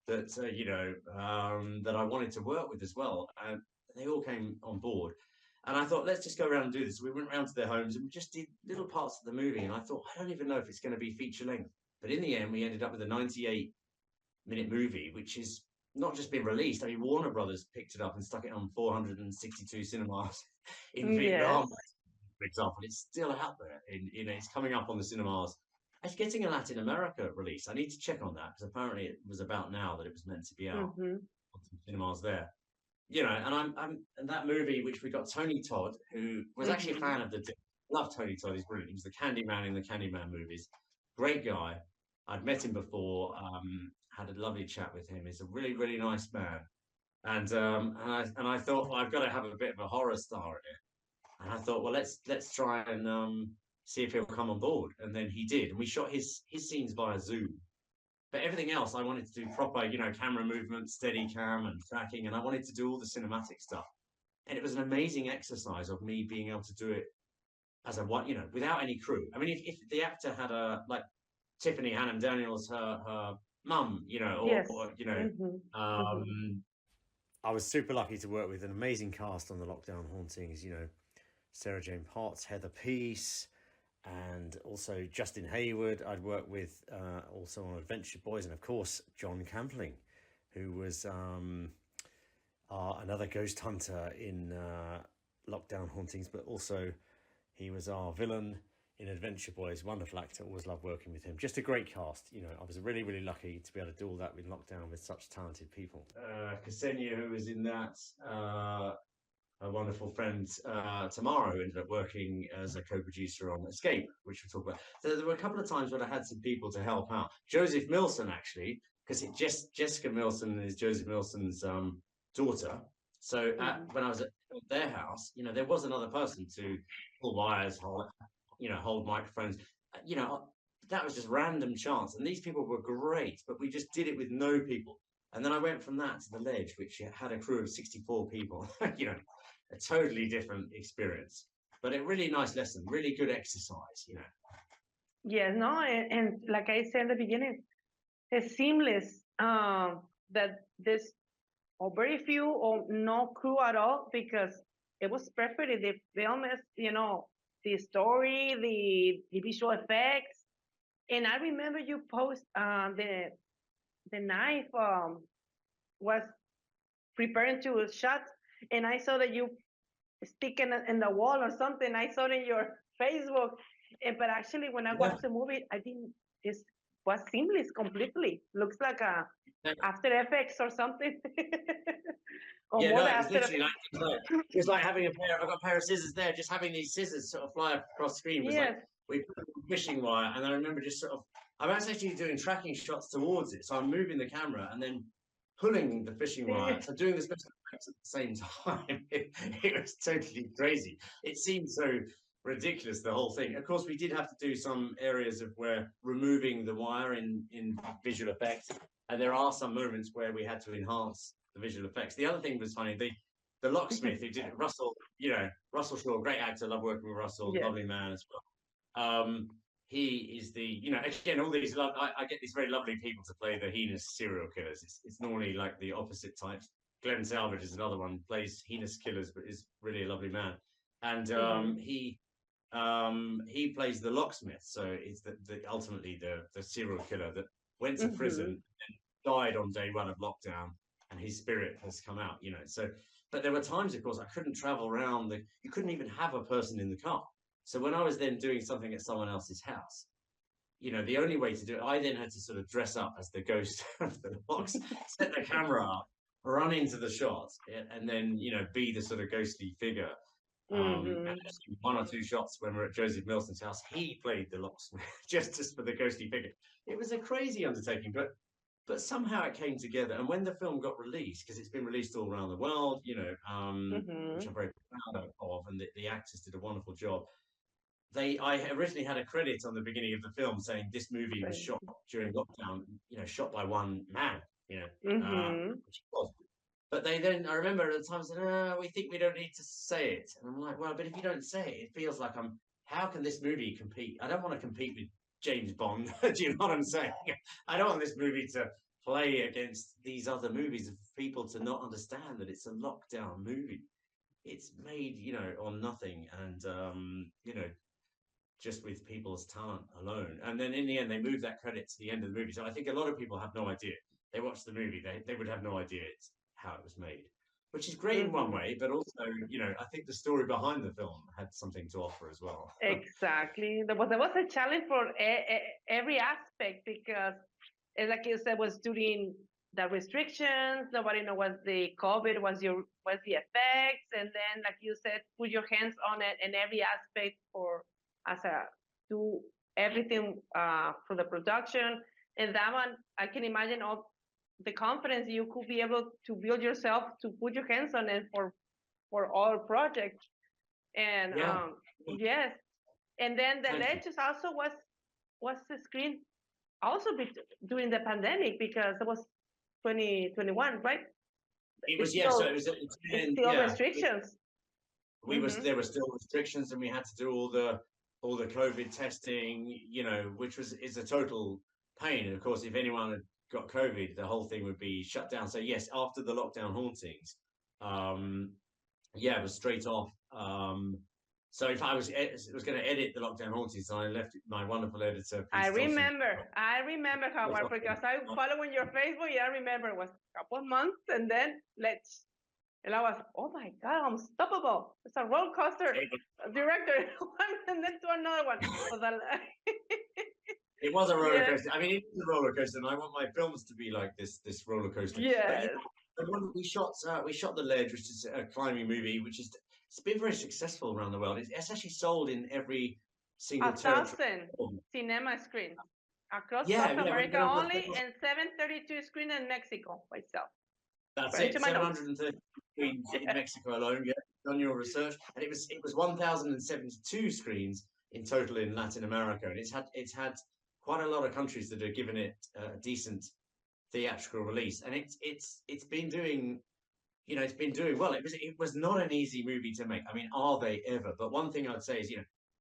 that I wanted to work with as well. And they all came on board. And I thought, let's just go around and do this. We went around to their homes and we just did little parts of the movie. And I thought, I don't even know if it's going to be feature length. But in the end, we ended up with a 98-minute movie, which is not just been released. I mean, Warner Brothers picked it up and stuck it on 462 cinemas in Vietnam, for example. It's still out there. It's coming up on the cinemas. It's getting a Latin America release. I need to check on that because apparently it was about now that it was meant to be out on some cinemas there. And that movie, which we got Tony Todd, who was actually a fan of love Tony Todd. He's brilliant. He was the Candyman in the Candyman movies. Great guy. I'd met him before. Had a lovely chat with him. He's a really, really nice man. And I thought, well, I've got to have a bit of a horror star in it. And I thought, well, let's try and see if he'll come on board. And then he did. And we shot his scenes via Zoom. But everything else, I wanted to do proper, camera movement, steady cam and tracking. And I wanted to do all the cinematic stuff. And it was an amazing exercise of me being able to do it as without any crew. I mean, if the actor had like Tiffany Hannam Daniels, her mum, I was super lucky to work with an amazing cast on the Lockdown Hauntings, Sarah Jane Potts, Heather Peace, and also Justin Hayward. I'd worked with also on Adventure Boys, and of course John Campling, who was another ghost hunter in Lockdown Hauntings, but also he was our villain in Adventure Boys. Wonderful actor, always loved working with him. Just a great cast. I was really, really lucky to be able to do all that with Lockdown with such talented people. Ksenia, who was in that, a wonderful friend, Tamara, who ended up working as a co-producer on Escape, which we'll talk about. So there were a couple of times when I had some people to help out. Joseph Milson, actually, because Jessica Milson is Joseph Milson's daughter. So when I was at their house, there was another person to pull wires, hold microphones. That was just random chance. And these people were great, but we just did it with no people. And then I went from that to The Ledge, which had a crew of 64 people. A totally different experience, but a really nice lesson, really good exercise. Yes, no, and like I said in the beginning, it's seamless. That there's very few or no crew at all, because it was perfect. The film is, the story, the visual effects. And I remember you post the knife was preparing to shot, and I saw that you stick in the wall or something. I saw it in your Facebook, but actually when I watched the movie, I didn't. This was seamless completely. Looks like a After Effects or something. It's literally it's like having I've got a pair of scissors there. Just having these scissors sort of fly across the screen was like we put fishing wire, and I remember just I was actually doing tracking shots towards it, so I'm moving the camera and then pulling the fishing wire, so doing the special effects at the same time. It was totally crazy. It seemed so ridiculous, the whole thing. Of course, we did have to do some areas of where removing the wire in visual effects, and there are some moments where we had to enhance the visual effects. The other thing was funny, the locksmith who did it, Russell, Russell Shaw, great actor, love working with Russell, Yes. lovely man as well. He is the, again, all these I get these very lovely people to play the heinous serial killers. It's normally like the opposite types. Glenn Salvage is another one, plays heinous killers, but is really a lovely man. And he plays the locksmith, so it's ultimately the serial killer that went to prison and died on day one of lockdown, and his spirit has come out. So, but there were times, of course, I couldn't travel around. You couldn't even have a person in the car. So when I was then doing something at someone else's house, the only way to do it, I then had to sort of dress up as the ghost of the box, set the camera up, run into the shot, and then be the sort of ghostly figure. And actually one or two shots when we're at Joseph Milson's house, he played the locksmith just for the ghostly figure. It was a crazy undertaking, but somehow it came together. And when the film got released, because it's been released all around the world, which I'm very proud of, and the actors did a wonderful job. I originally had a credit on the beginning of the film saying this movie was shot during lockdown, shot by one man, which it was. But I remember at the time said, we think we don't need to say it. And I'm like, well, but if you don't say it, it feels like how can this movie compete? I don't want to compete with James Bond. Do you know what I'm saying? I don't want this movie to play against these other movies, of people to not understand that it's a lockdown movie. It's made, on nothing, and, just with people's talent alone. And then in the end, they moved that credit to the end of the movie. So I think a lot of people have no idea. They watch the movie, they would have no idea how it was made, which is great in one way, but also, I think the story behind the film had something to offer as well. Exactly. There was a challenge for every aspect, because, like you said, was during the restrictions. Nobody knew what the COVID was the effects, and then, like you said, put your hands on it in every aspect do everything for the production. And that one, I can imagine all the confidence you could be able to build yourself to put your hands on it for all projects. And yes, and then the Legends also was the screen also during the pandemic, because it was 2021, right? It was, so it was still restrictions. There were still restrictions, and we had to do all the COVID testing, which is a total pain. And of course, if anyone had got COVID, the whole thing would be shut down. So yes, after the lockdown hauntings, it was straight off. So if I was going to edit the lockdown hauntings, I left my wonderful editor. I remember, Howard, because I following your Facebook. I remember it was a couple of months, and then and I was, oh my God, unstoppable. It's a roller coaster. Director, one and then to another one. It was a roller coaster. I mean, it was a roller coaster, and I want my films to be like this roller coaster. Yeah. We shot The Ledge, which is a climbing movie, it's been very successful around the world. It's actually sold in every single 1,000 cinema screens across South America only, and 732 screens in Mexico by itself. That's it. 730 screens in Mexico alone. Yeah, done your research, and it was 1,072 screens in total in Latin America, and it's had quite a lot of countries that have given it a decent theatrical release, and it's been doing, it's been doing well. It was not an easy movie to make. I mean, are they ever? But one thing I'd say is,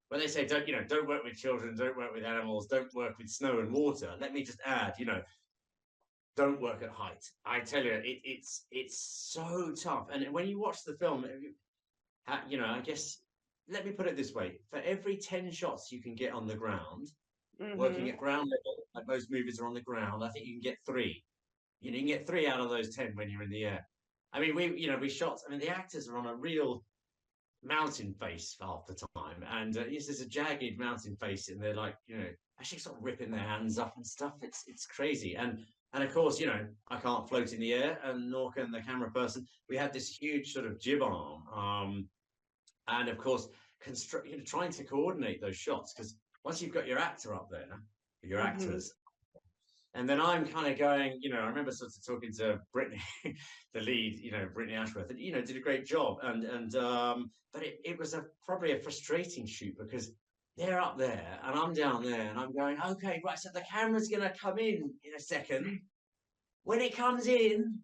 when they say don't work with children, don't work with animals, don't work with snow and water, let me just add, don't work at height. I tell you, it's so tough. And when you watch the film, I guess, let me put it this way: for every 10 shots you can get on the ground, working at ground level, like most movies are on the ground, I think you can get 3. You can get 3 out of those 10 when you're in the air. I mean, we shot. I mean, the actors are on a real mountain face half the time, and there's a jagged mountain face, and they're like, actually sort of ripping their hands up and stuff. It's crazy. And of course, I can't float in the air, and nor can the camera person. We had this huge sort of jib arm, and of course, trying to coordinate those shots, because once you've got your actor up there, your actors, And then I'm kind of going, I remember sort of talking to Brittany, the lead, Brittany Ashworth, and did a great job. But it was probably a frustrating shoot because they're up there and I'm down there and I'm going, okay, right, so the camera's gonna come in a second. When it comes in,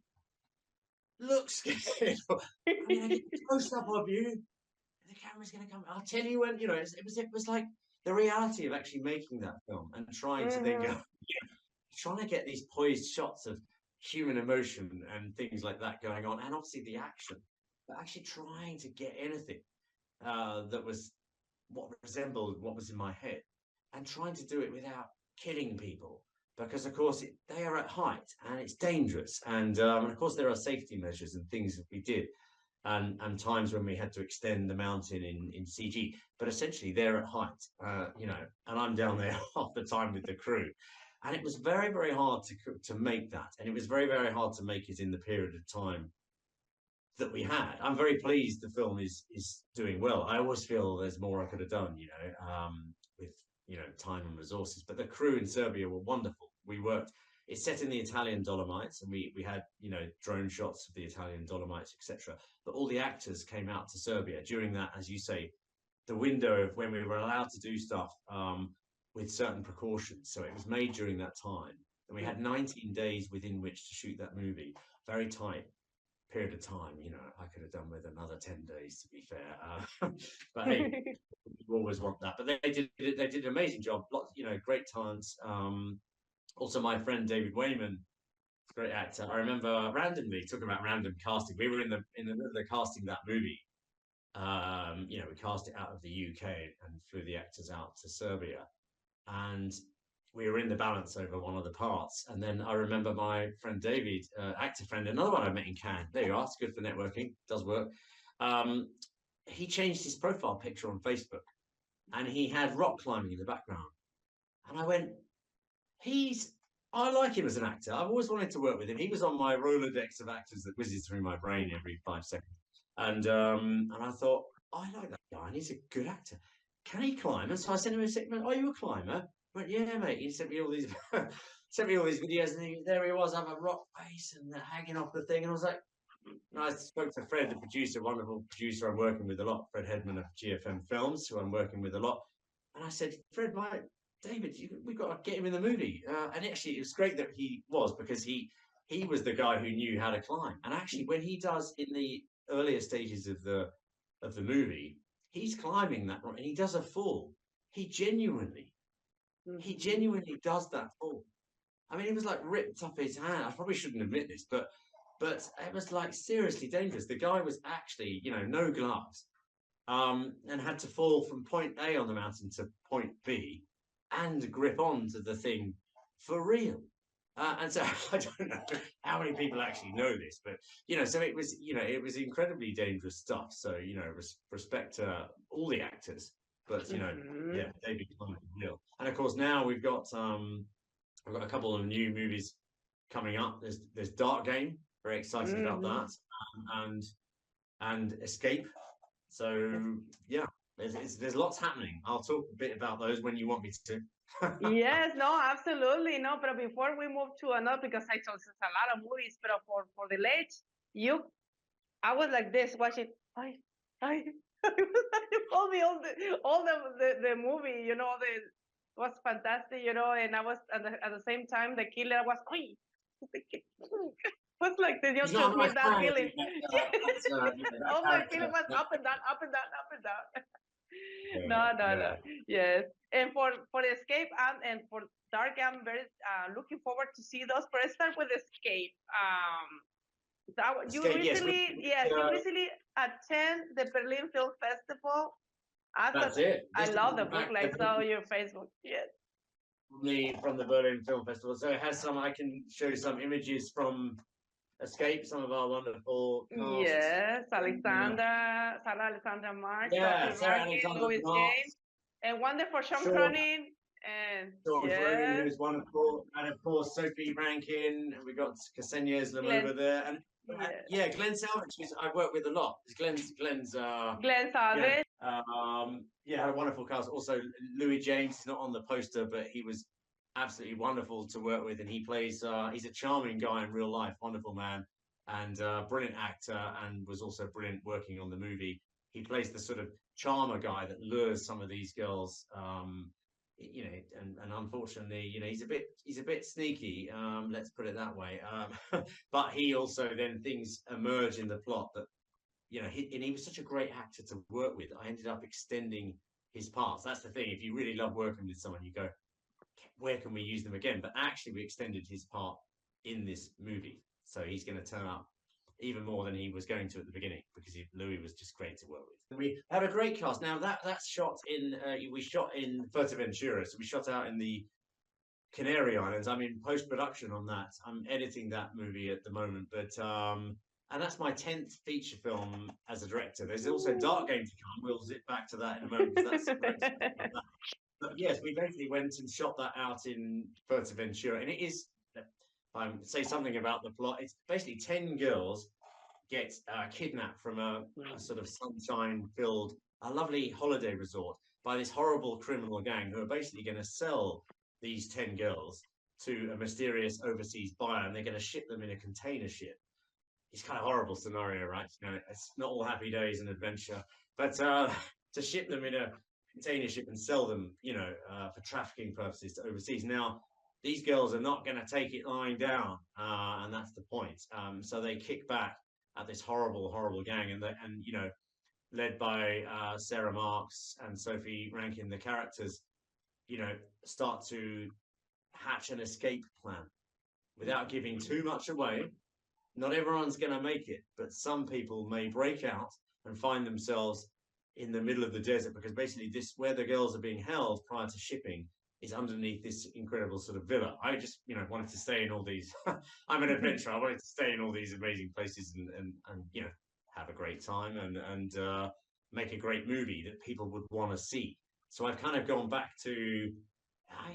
look scared. I'm gonna get close up of you. The camera's gonna come. I'll tell you when. It was like the reality of actually making that film and trying to then go, trying to get these poised shots of human emotion and things like that going on, and obviously the action, but actually trying to get anything that was what resembled what was in my head, and trying to do it without killing people, because of course they are at height and it's dangerous, and of course there are safety measures and things that we did, and times when we had to extend the mountain in CG, but essentially they're at height, and I'm down there half the time with the crew. And it was very, very hard to make that. And it was very, very hard to make it in the period of time that we had. I'm very pleased the film is doing well. I always feel there's more I could have done, with, time and resources. But the crew in Serbia were wonderful. It's set in the Italian Dolomites, and we had, drone shots of the Italian Dolomites, etc. But all the actors came out to Serbia during that, as you say, the window of when we were allowed to do stuff, with certain precautions. So it was made during that time. And we had 19 days within which to shoot that movie. Very tight period of time. I could have done with another 10 days, to be fair. But hey, you always want that. But they did an amazing job. Lots, great talents. Also, my friend David Wayman, great actor. I remember randomly talking about random casting. We were in the middle of the casting that movie. We cast it out of the UK and flew the actors out to Serbia. And we were in the balance over one of the parts. And then I remember my friend David, actor friend, another one I met in Cannes. There you are. It's good for networking. Does work. He changed his profile picture on Facebook, and he had rock climbing in the background. And I went, I like him as an actor. I've always wanted to work with him. He was on my Rolodex of actors that whizzes through my brain every 5 seconds. And I thought, I like that guy, and he's a good actor. Can he climb? And so I sent him a segment. Are you a climber? I went, yeah, mate. He sent me all these videos, and there he was, have a rock face and hanging off the thing. And I was like, and I spoke to Fred, the producer, wonderful producer I'm working with a lot, Fred Hedman of GFM Films, who I'm working with a lot. And I said, Fred, David, we've got to get him in the movie. And actually, it was great that he was, because he was the guy who knew how to climb. And actually, when he does in the earlier stages of the movie, he's climbing that rock and he does a fall. He genuinely does that fall. I mean, he was like ripped up his hand. I probably shouldn't admit this, but it was like seriously dangerous. The guy was actually, no gloves, and had to fall from point A on the mountain to point B and grip onto the thing for real. And so I don't know how many people actually know this, but so it was incredibly dangerous stuff. So respect to all the actors, but yeah, David Clement real. And of course now we've got a couple of new movies coming up. There's Dark Game, very excited about that, and Escape. So yeah, there's lots happening. I'll talk a bit about those when you want me to. Yes, no, absolutely. No, but before we move to another, because I told there's a lot of movies, but for the late, I was like this watching. I told me all the movie, was fantastic, and I was at the same time the killer was was like the took me that feeling. All my feeling was up and down, up and down, up and down. No. Yes. And for Escape and for Dark, I'm very looking forward to see those. But let's start with Escape. You recently attend the Berlin Film Festival. That's it. I love the book. I saw your Facebook. Yes. From the Berlin Film Festival. So it has some. I can show you some images from Escape. Some of our wonderful cast. Yes, Sarah Alexandra Marx, Sarah Alexandra Louis James, and wonderful Sean Cronin, and Cronin, who's wonderful, and of course Sophie Rankin. We got Ksenia Islamova there, and Glenn Salvage, who I've worked with a lot. Glenn's Glenn Salvage. Had a wonderful cast. Also Louis James is not on the poster, but he was absolutely wonderful to work with, and he plays. He's a charming guy in real life, wonderful man, and brilliant actor, and was also brilliant working on the movie. He plays the sort of charmer guy that lures some of these girls. You know, and unfortunately, you know, he's a bit sneaky. Let's put it that way. But he also then things emerge in the plot that you know, and he was such a great actor to work with. I ended up extending his parts. That's the thing. If you really love working with someone, you go, where can we use them again? But actually, we extended his part in this movie, so he's going to turn up even more than he was going to at the beginning because Louis was just great to work with. We had a great cast. Now that's shot in we shot in Fuerteventura, so we shot out in the Canary Islands. I'm in post production on that. I'm editing that movie at the moment, but and that's my 10th feature film as a director. There's also Dark Game to come. We'll zip back to that in a moment because that's great. But yes, we basically went and shot that out in Fuerteventura, and it is. Say something about the plot. It's basically 10 girls get kidnapped from a sort of sunshine-filled, a lovely holiday resort by this horrible criminal gang who are basically going to sell these 10 girls to a mysterious overseas buyer, and they're going to ship them in a container ship. It's kind of horrible scenario, right? You know, it's not all happy days and adventure, but to ship them in a container ship and sell them, you know, for trafficking purposes to overseas. Now, these girls are not going to take it lying down, and that's the point. So they kick back at this horrible, horrible gang, and you know, led by Sarah Marks and Sophie Rankin, the characters, you know, start to hatch an escape plan without giving too much away. Not everyone's going to make it, but some people may break out and find themselves in the middle of the desert because basically this where the girls are being held prior to shipping is underneath this incredible sort of villa. I just, you know, wanted to stay in all these. I'm an adventurer. I wanted to stay in all these amazing places and you know, have a great time and make a great movie that people would want to see. So I've kind of gone back to, you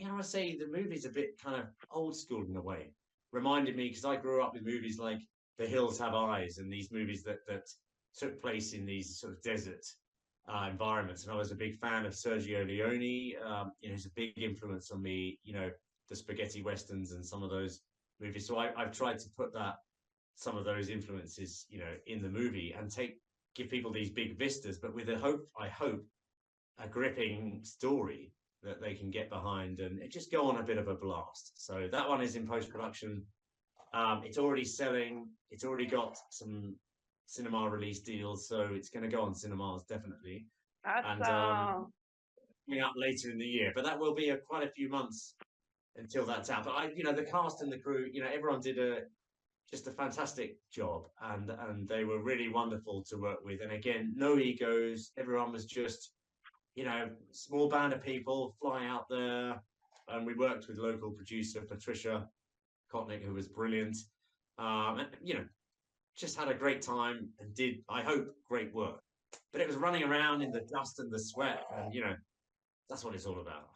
know, I say the movie's a bit kind of old school in a way. Reminded me because I grew up with movies like The Hills Have Eyes and these movies that took place in these sort of desert environments. And I was a big fan of Sergio Leone. You know, he's a big influence on me. You know, the spaghetti westerns and some of those movies. So I've tried to put some of those influences, you know, in the movie and give people these big vistas, but with I hope, a gripping story that they can get behind and it just go on a bit of a blast. So that one is in post-production. It's already selling. It's already got some cinema release deals, so it's going to go on cinemas definitely. And coming out later in the year, but that will be quite a few months until that's out. But you know, the cast and the crew, you know, everyone did just a fantastic job, and they were really wonderful to work with. And again, no egos. Everyone was just, you know, small band of people fly out there, and we worked with local producer Patricia Kotnick, who was brilliant. And, you know, just had a great time and did, I hope, great work. But it was running around in the dust and the sweat, and you know, that's what it's all about.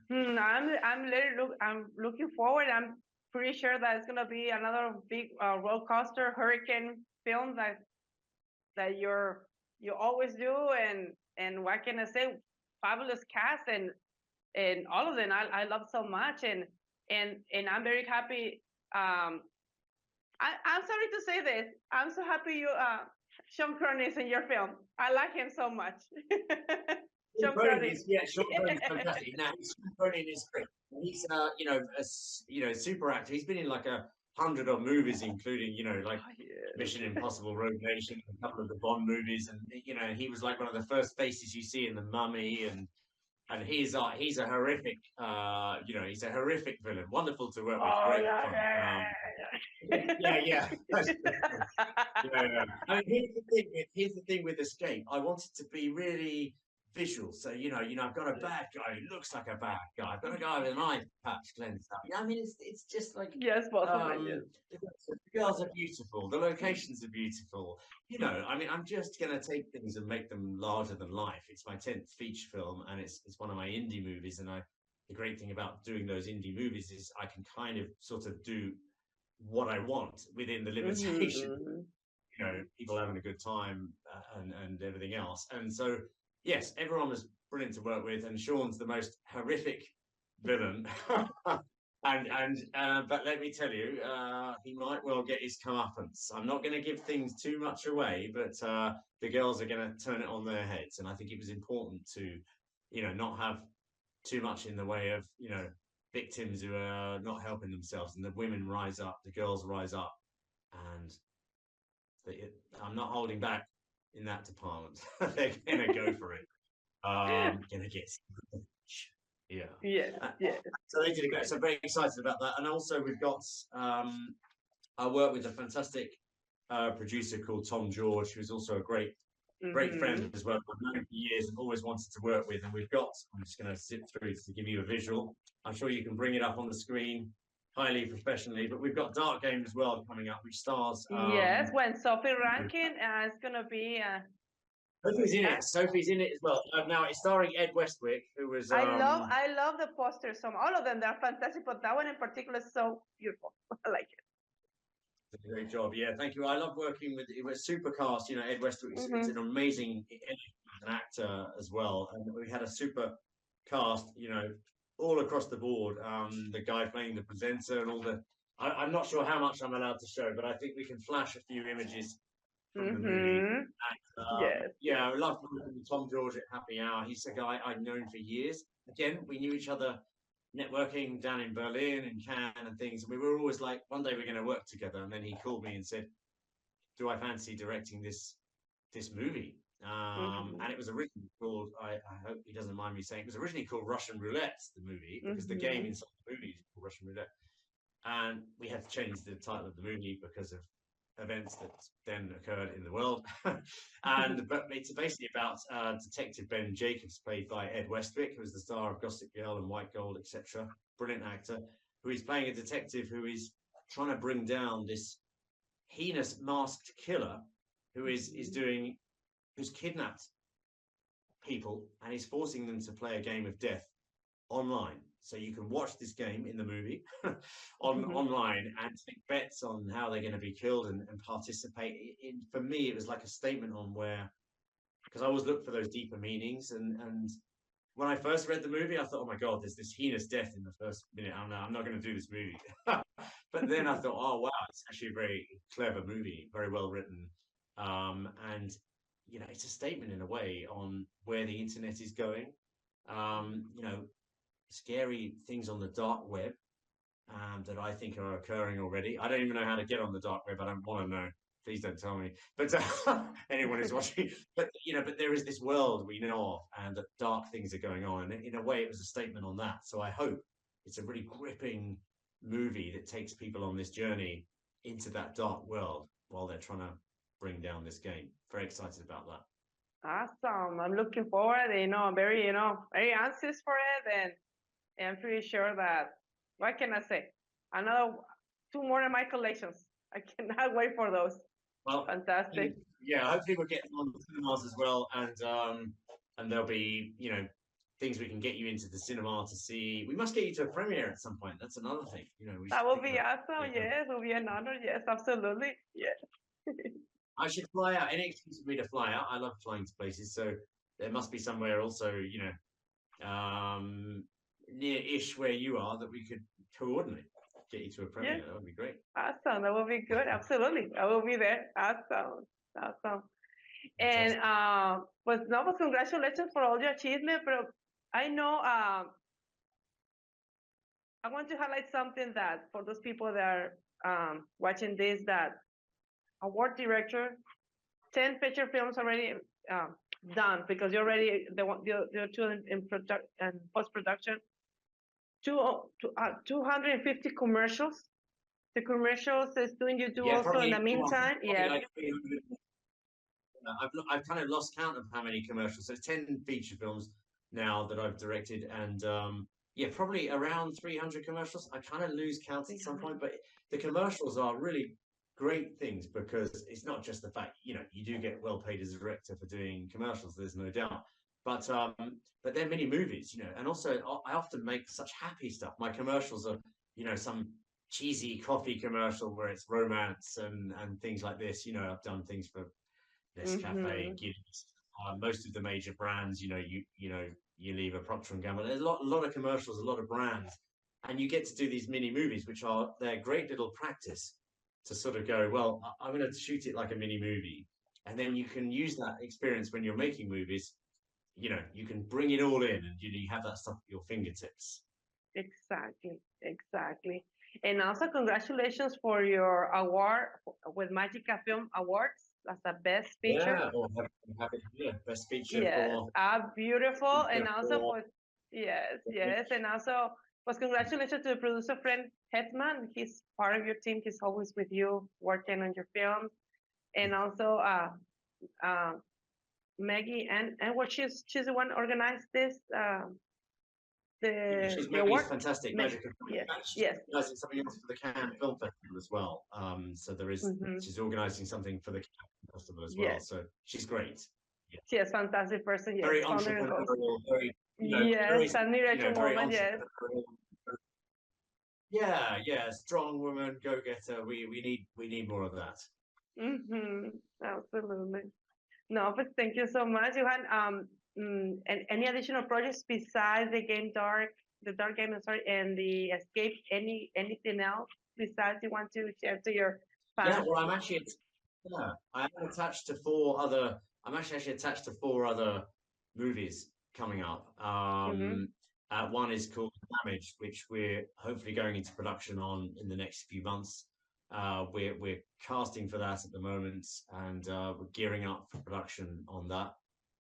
I'm looking forward. I'm pretty sure that it's gonna be another big roller coaster hurricane film that you always do, and what can I say? Fabulous cast and all of them I love so much, and I'm very happy. I'm sorry to say this. I'm so happy Sean Connery is in your film. I like him so much. Sean Connery, Sean Connery's fantastic. Now, Sean Connery is great. He's you know, super actor. He's been in like 100 odd movies, including, you know, like Mission Impossible, Rogue Nation, a couple of the Bond movies, and you know, he was like one of the first faces you see in The Mummy, and he's a horrific, you know, he's a horrific villain. Wonderful to work with. Great fun. Yeah. I mean, here's the thing with Escape. I want it to be really visual. So you know, I've got a bad guy who looks like a bad guy. I've got a guy with an eye patch cleansed up. Yeah, I mean, it's just like yes, possibly. Yes. The girls are beautiful. The locations are beautiful. You know, I mean, I'm just gonna take things and make them larger than life. It's my 10th feature film, and it's one of my indie movies. And the great thing about doing those indie movies is I can kind of sort of do what I want within the limitation. Mm-hmm. You know, people having a good time and everything else. And so, yes, everyone was brilliant to work with, and Sean's the most horrific villain. But let me tell you, he might well get his comeuppance. I'm not going to give things too much away, but the girls are going to turn it on their heads, and I think it was important to, not have too much in the way of, victims who are not helping themselves, and the women rise up, the girls rise up, and I'm not holding back in that department. They're going to go for it. Going to get. Yeah. Yeah, yeah. So they did a great. So I'm very excited about that. And also we've got I work with a fantastic producer called Tom George, who's also a great friend as well. I've known him for years and always wanted to work with. And we've got, I'm just going to sit through to give you a visual. I'm sure you can bring it up on the screen highly professionally, but we've got Dark Game as well coming up, which stars. Yes, when Sophie Rankin is going to be. Sophie's in it. Sophie's in it as well. Now it's starring Ed Westwick, who was. I love the posters. All of them, they're fantastic, but that one in particular is so beautiful. I like it. Great job. Yeah, thank you. I love working with it was super cast. Ed Westwick is an amazing actor as well, and we had a super cast. All across the board. The guy playing the presenter and all the. I'm not sure how much I'm allowed to show, but I think we can flash a few images from the movie. And, yes. Yeah, I love working with Tom George at Happy Hour. He's a guy I've known for years. Again, we knew each other networking down in Berlin and Cannes and things. And we were always like, one day we're going to work together. And then he called me and said, do I fancy directing this movie? And it was originally called, I hope he doesn't mind me saying, it was originally called Russian Roulette, the movie, because the game inside the movie is called Russian Roulette. And we had to change the title of the movie because of events that then occurred in the world. But it's basically about Detective Ben Jacobs, played by Ed Westwick, who was the star of Gossip Girl and White Gold, etc. Brilliant actor, who is playing a detective who is trying to bring down this heinous masked killer who's kidnapped people and is forcing them to play a game of death online. So you can watch this game in the movie online and take bets on how they're going to be killed and participate. For me, it was like a statement on where, because I always look for those deeper meanings. And when I first read the movie, I thought, oh my God, there's this heinous death in the first minute. I'm not going to do this movie. But then I thought, oh, wow, it's actually a very clever movie, very well written. And, it's a statement in a way on where the internet is going. Scary things on the dark web that I think are occurring already. I don't even know how to get on the dark web. I don't want to know. Please don't tell me. But anyone who's watching, but there is this world we know of, and that dark things are going on. And in a way, it was a statement on that. So I hope it's a really gripping movie that takes people on this journey into that dark world while they're trying to bring down this game. Very excited about that. Awesome. I'm looking forward. I'm very, very anxious for it, and I'm pretty sure that, what can I say? Another 2 more in my collections. I cannot wait for those. Well, fantastic. Yeah, hopefully we'll get on the cinemas as well, and there'll be, things we can get you into the cinema to see. We must get you to a premiere at some point. That's another thing. That would be awesome. Yes, it would be an honor. Yes, absolutely. Yes. I should fly out. Any excuse for me to fly out. I love flying to places, so there must be somewhere also, near-ish where you are that we could coordinate, get you to a premiere. That would be great. Awesome. That would be good. Absolutely. I will be there. Awesome. And congratulations for all your achievement. But I know I want to highlight something that for those people that are watching this, that award director, 10 feature films already done, because you're already the 2 in post-production. 250 commercials. The commercials is doing you do also in the meantime. Like I've kind of lost count of how many commercials. So 10 feature films now that I've directed, and probably around 300 commercials. I kind of lose count at some point, but the commercials are really great things, because it's not just the fact you do get well paid as a director for doing commercials. There's no doubt. But they're mini movies, and also I often make such happy stuff. My commercials are, some cheesy coffee commercial where it's romance and things like this. I've done things for Nescafe, Guinness, most of the major brands. Unilever, Procter and Gamble. There's a lot of commercials, a lot of brands, and you get to do these mini movies, which are they're great little practice to sort of go, well, I'm going to shoot it like a mini movie, and then you can use that experience when you're making movies. You can bring it all in, and you have that stuff at your fingertips. Exactly, exactly. And also, congratulations for your award with Magica Film Awards as a best feature. Yeah, or have it here, best feature Yes, for beautiful. And feature also for. for, yes, yes. And also, was congratulations to the producer friend Hetman. He's part of your team. He's always with you working on your films. And also, uh, Maggie and what she's the one organized this She's the Maggie's award. fantastic Meg, magic. yes, She's yes. organising something else for the Cannes Film Festival as well. So Mm-hmm. she's organising something for the Cannes Festival as well. Yes. So she's great. Yeah. She is a fantastic person. Yes, Very founder and host. entrepreneurial, very Yes, very a miracle very moment. Yes. entrepreneurial. Yeah, strong woman, go getter. We need more of that. Mm-hmm. Absolutely. No, but thank you so much, Johan. And any additional projects besides the dark game, I'm sorry, and the escape? Anything else besides you want to share to your Yeah, fans? well, I am attached to four other. I'm actually attached to four other movies coming up. Mm-hmm. One is called Damage, which we're hopefully going into production on in the next few months. We're casting for that at the moment, and we're gearing up for production on that.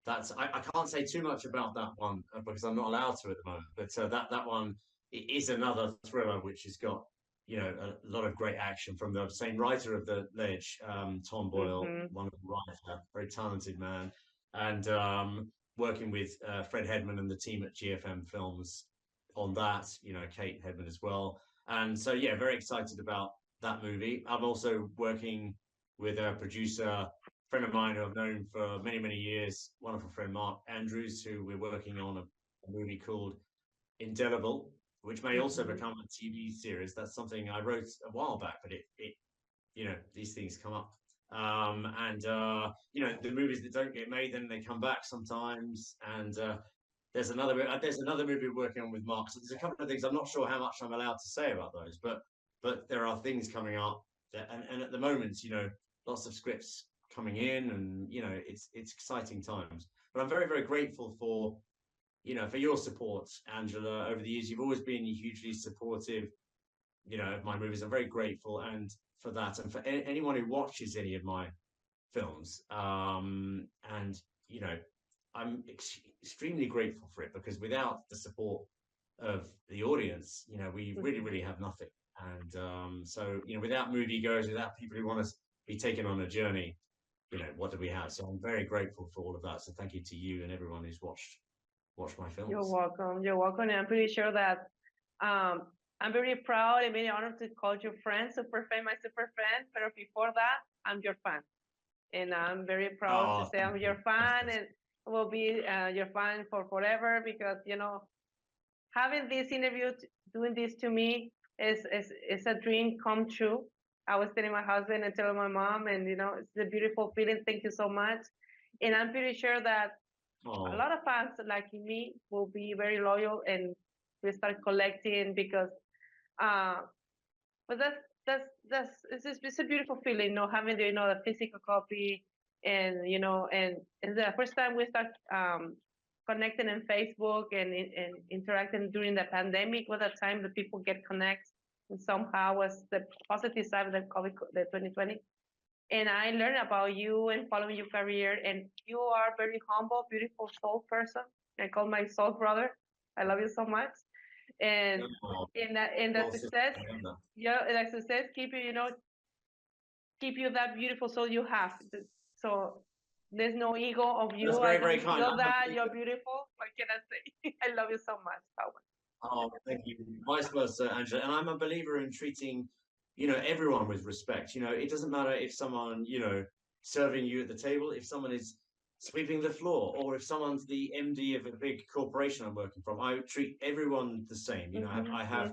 I can't say too much about that one because I'm not allowed to at the moment. But that one is another thriller which has got a lot of great action from the same writer of The Ledge, Tom Boyle, Mm-hmm. wonderful writer, very talented man, and working with Fred Hedman and the team at GFM Films on that, Kate Hedman as well. And so, yeah, very excited about that movie. I'm also working with a producer, friend of mine who I've known for many, many years, wonderful friend Mark Andrews, who we're working on a movie called Indelible, which may also Mm-hmm. become a TV series. That's something I wrote a while back, but these things come up. And the movies that don't get made, then they come back sometimes. And there's another movie we're working on with Mark. So there's a couple of things. I'm not sure how much I'm allowed to say about those, but there are things coming up. And at the moment, lots of scripts coming in, and it's exciting times. But I'm very, very grateful for your support, Angela, over the years. You've always been hugely supportive, of my movies. I'm very grateful and for that, and for anyone who watches any of my films. And I'm extremely grateful for it, because without the support of the audience, we really, really have nothing. And so, without moviegoers, without people who want to be taken on a journey, what do we have? So I'm very grateful for all of that. So thank you to you and everyone who's watched my films. You're welcome. You're welcome. And I'm pretty sure that I'm very proud and very honored to call you friend, super fan, my super fan. But before that, I'm your fan. And I'm very proud to say I'm your fan and will be your fan for forever, because, having this interview, doing this to me is a dream come true. I was telling my husband and telling my mom, and, it's a beautiful feeling. Thank you so much. And I'm pretty sure that a lot of fans like me will be very loyal, and we start collecting, because but it's a beautiful feeling, having the physical copy, and and it's the first time we start connecting in Facebook and interacting during the pandemic. Was the time that people get connect, and somehow was the positive side of the COVID, the 2020. And I learned about you and following your career, and you are very humble, beautiful soul person. I call my soul brother. I love you so much. And in the success, the success keep you that beautiful soul you have. So there's no ego of you. That's very, very I kind. feel that you're beautiful. What can I say? I love you so much, Howard. Oh, thank you. Vice versa, Angela. And I'm a believer in treating, everyone with respect. It doesn't matter if someone, serving you at the table, if someone is sweeping the floor, or if someone's the MD of a big corporation I'm working from. I treat everyone the same. I have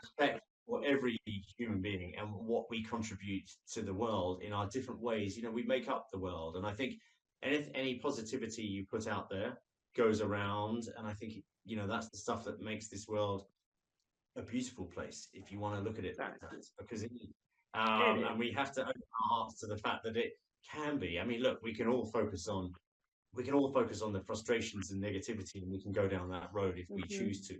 respect for every human being and what we contribute to the world in our different ways. We make up the world. And I think any positivity you put out there, goes around, and I think that's the stuff that makes this world a beautiful place if you want to look at it like that, because and we have to open our hearts to the fact that it can be. I mean, look, we can all focus on the frustrations and negativity, and we can go down that road if we choose to,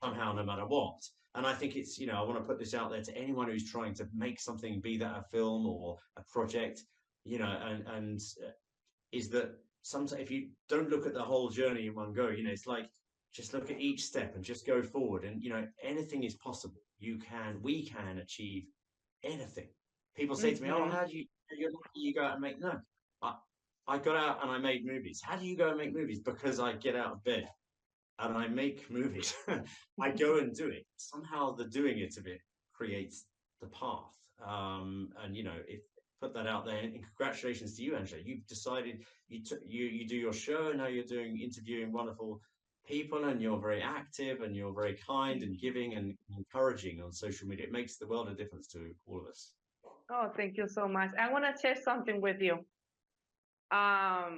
somehow, no matter what. And I think it's, I want to put this out there to anyone who's trying to make something, be that a film or a project, and is that sometimes if you don't look at the whole journey in one go, it's like, just look at each step and just go forward. And, anything is possible. We can achieve anything. People say to me, oh, how do you go out and make, no, I got out and I made movies. How do you go and make movies? Because I get out of bed and I make movies. I go and do it. Somehow the doing it of it creates the path. And, if put that out there, and congratulations to you, Angela. You've decided you do your show. Now you're interviewing wonderful people, and you're very active, and you're very kind and giving and encouraging on social media. It makes the world a difference to all of us. Oh, thank you so much. I want to share something with you. I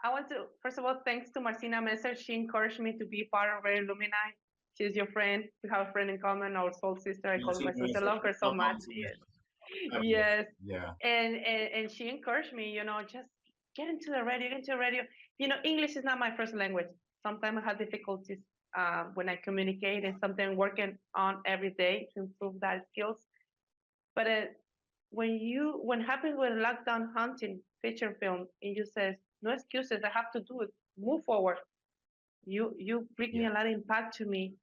want to, first of all, thanks to Marcina Messer. She encouraged me to be part of Ray Illumini. She's your friend. We have a friend in common, our soul sister. I call her my sister. I love her so much. Yes. Yes. Yeah. And she encouraged me, just get into the radio, English is not my first language. Sometimes I have difficulties when I communicate, and something I'm working on every day to improve that skills. But when happens with Lockdown Hunting feature film, and you says, no excuses, I have to do it, move forward. You bring me a lot of impact to me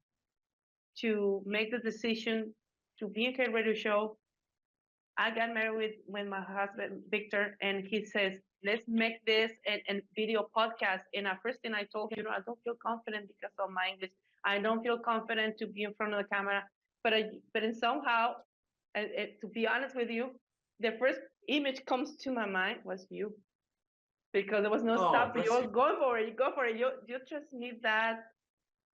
to make the decision to be in a radio show. I got married with my husband, Victor, and he says, let's make this and video podcast. And at first thing I told him, I don't feel confident because of my English. I don't feel confident to be in front of the camera. But somehow, to be honest with you, the first image comes to my mind was you. Because there was no stopping. You go for it. You just need that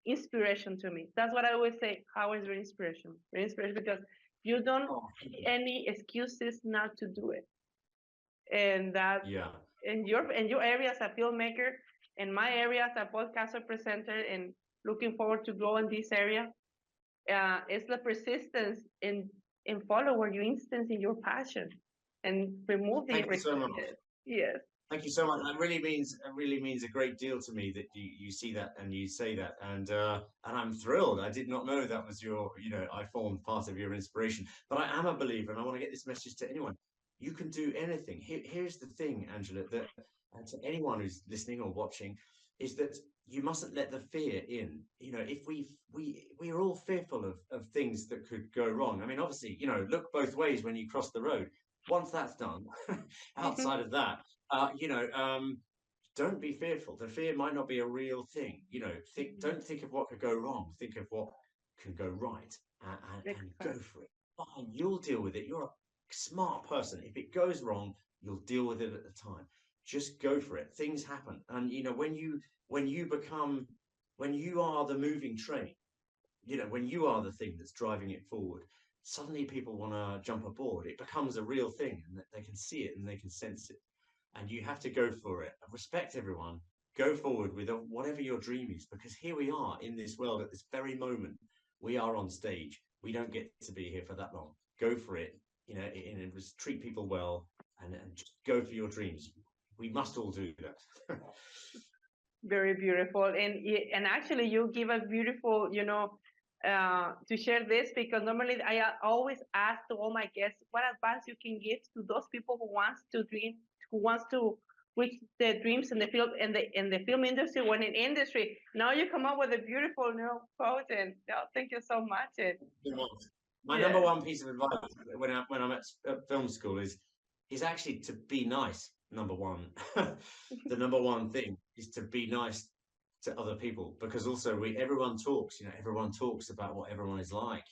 inspiration to me. That's what I always say. How is your inspiration? Your inspiration, because you don't any excuses not to do it. And that in your area as a filmmaker, in my area as a podcaster presenter, and looking forward to grow in this area, it's the persistence in follow where you instance in your passion and remove the Yes. Thank you so much. That really means a great deal to me that you see that and you say that, and I'm thrilled. I did not know that was your, I formed part of your inspiration. But I am a believer, and I want to get this message to anyone. You can do anything. Here's the thing, Angela, that to anyone who's listening or watching, is that you mustn't let the fear in. If we are all fearful of things that could go wrong. I mean, obviously, look both ways when you cross the road. Once that's done, outside of that, don't be fearful. The fear might not be a real thing. Don't think of what could go wrong. Think of what can go right, and go for it. Fine, you'll deal with it. You're a smart person. If it goes wrong, you'll deal with it at the time. Just go for it. Things happen, and when you are the moving train, when you are the thing that's driving it forward, suddenly people want to jump aboard. It becomes a real thing, and they can see it and they can sense it. And you have to go for it. Respect everyone. Go forward with whatever your dream is, because here we are in this world at this very moment. We are on stage. We don't get to be here for that long. Go for it. And treat people well, and just go for your dreams. We must all do that. Very beautiful, and actually, you give a beautiful, to share this, because normally I always ask to all my guests what advice you can give to those people who wants to reach their dreams in the film industry, or in industry. Now you come up with a beautiful quote, and thank you so much. My number one piece of advice when I'm at film school is actually to be nice. Number one, the number one thing is to be nice to other people, because also everyone talks about what everyone is like,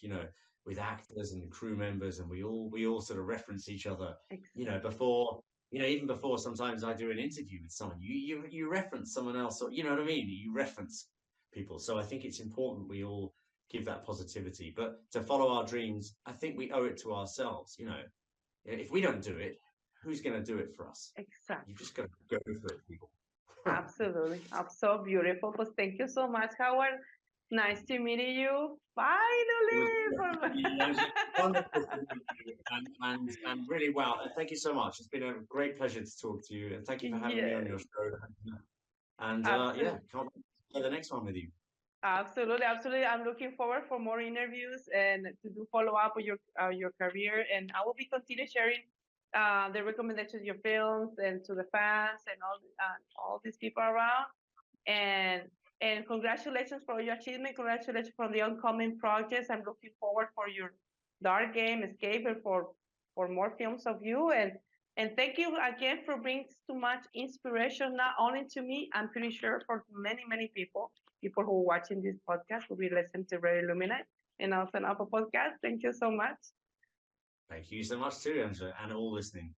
with actors and crew members, and we all sort of reference each other, before, even before sometimes I do an interview with someone, you reference someone else, or, you know what I mean? You reference people. So I think it's important we all give that positivity, but to follow our dreams, I think we owe it to ourselves. If we don't do it, who's going to do it for us? Exactly. You've just got to go for it, people. Absolutely. So beautiful. Pues thank you so much, Howard. Nice to meet you. It was Finally. wonderful to meet you, and really wow. And thank you so much. It's been a great pleasure to talk to you, and thank you for having me on Yes, your show. And yeah, absolutely. can't wait to play the next one with you. Absolutely, absolutely. I'm looking forward for more interviews and to do follow up with your career. And I will be continue sharing the recommendations, your films, and to the fans and all these people around. And and congratulations for your achievement. Congratulations for the upcoming projects. I'm looking forward for your Dark Game, Escape, and for more films of you. And thank you again for bringing so much inspiration, not only to me, I'm pretty sure for many people who are watching this podcast who will listen to Red Illuminate and also an Apple podcast. Thank you so much. Thank you so much too, Angela, and all listening.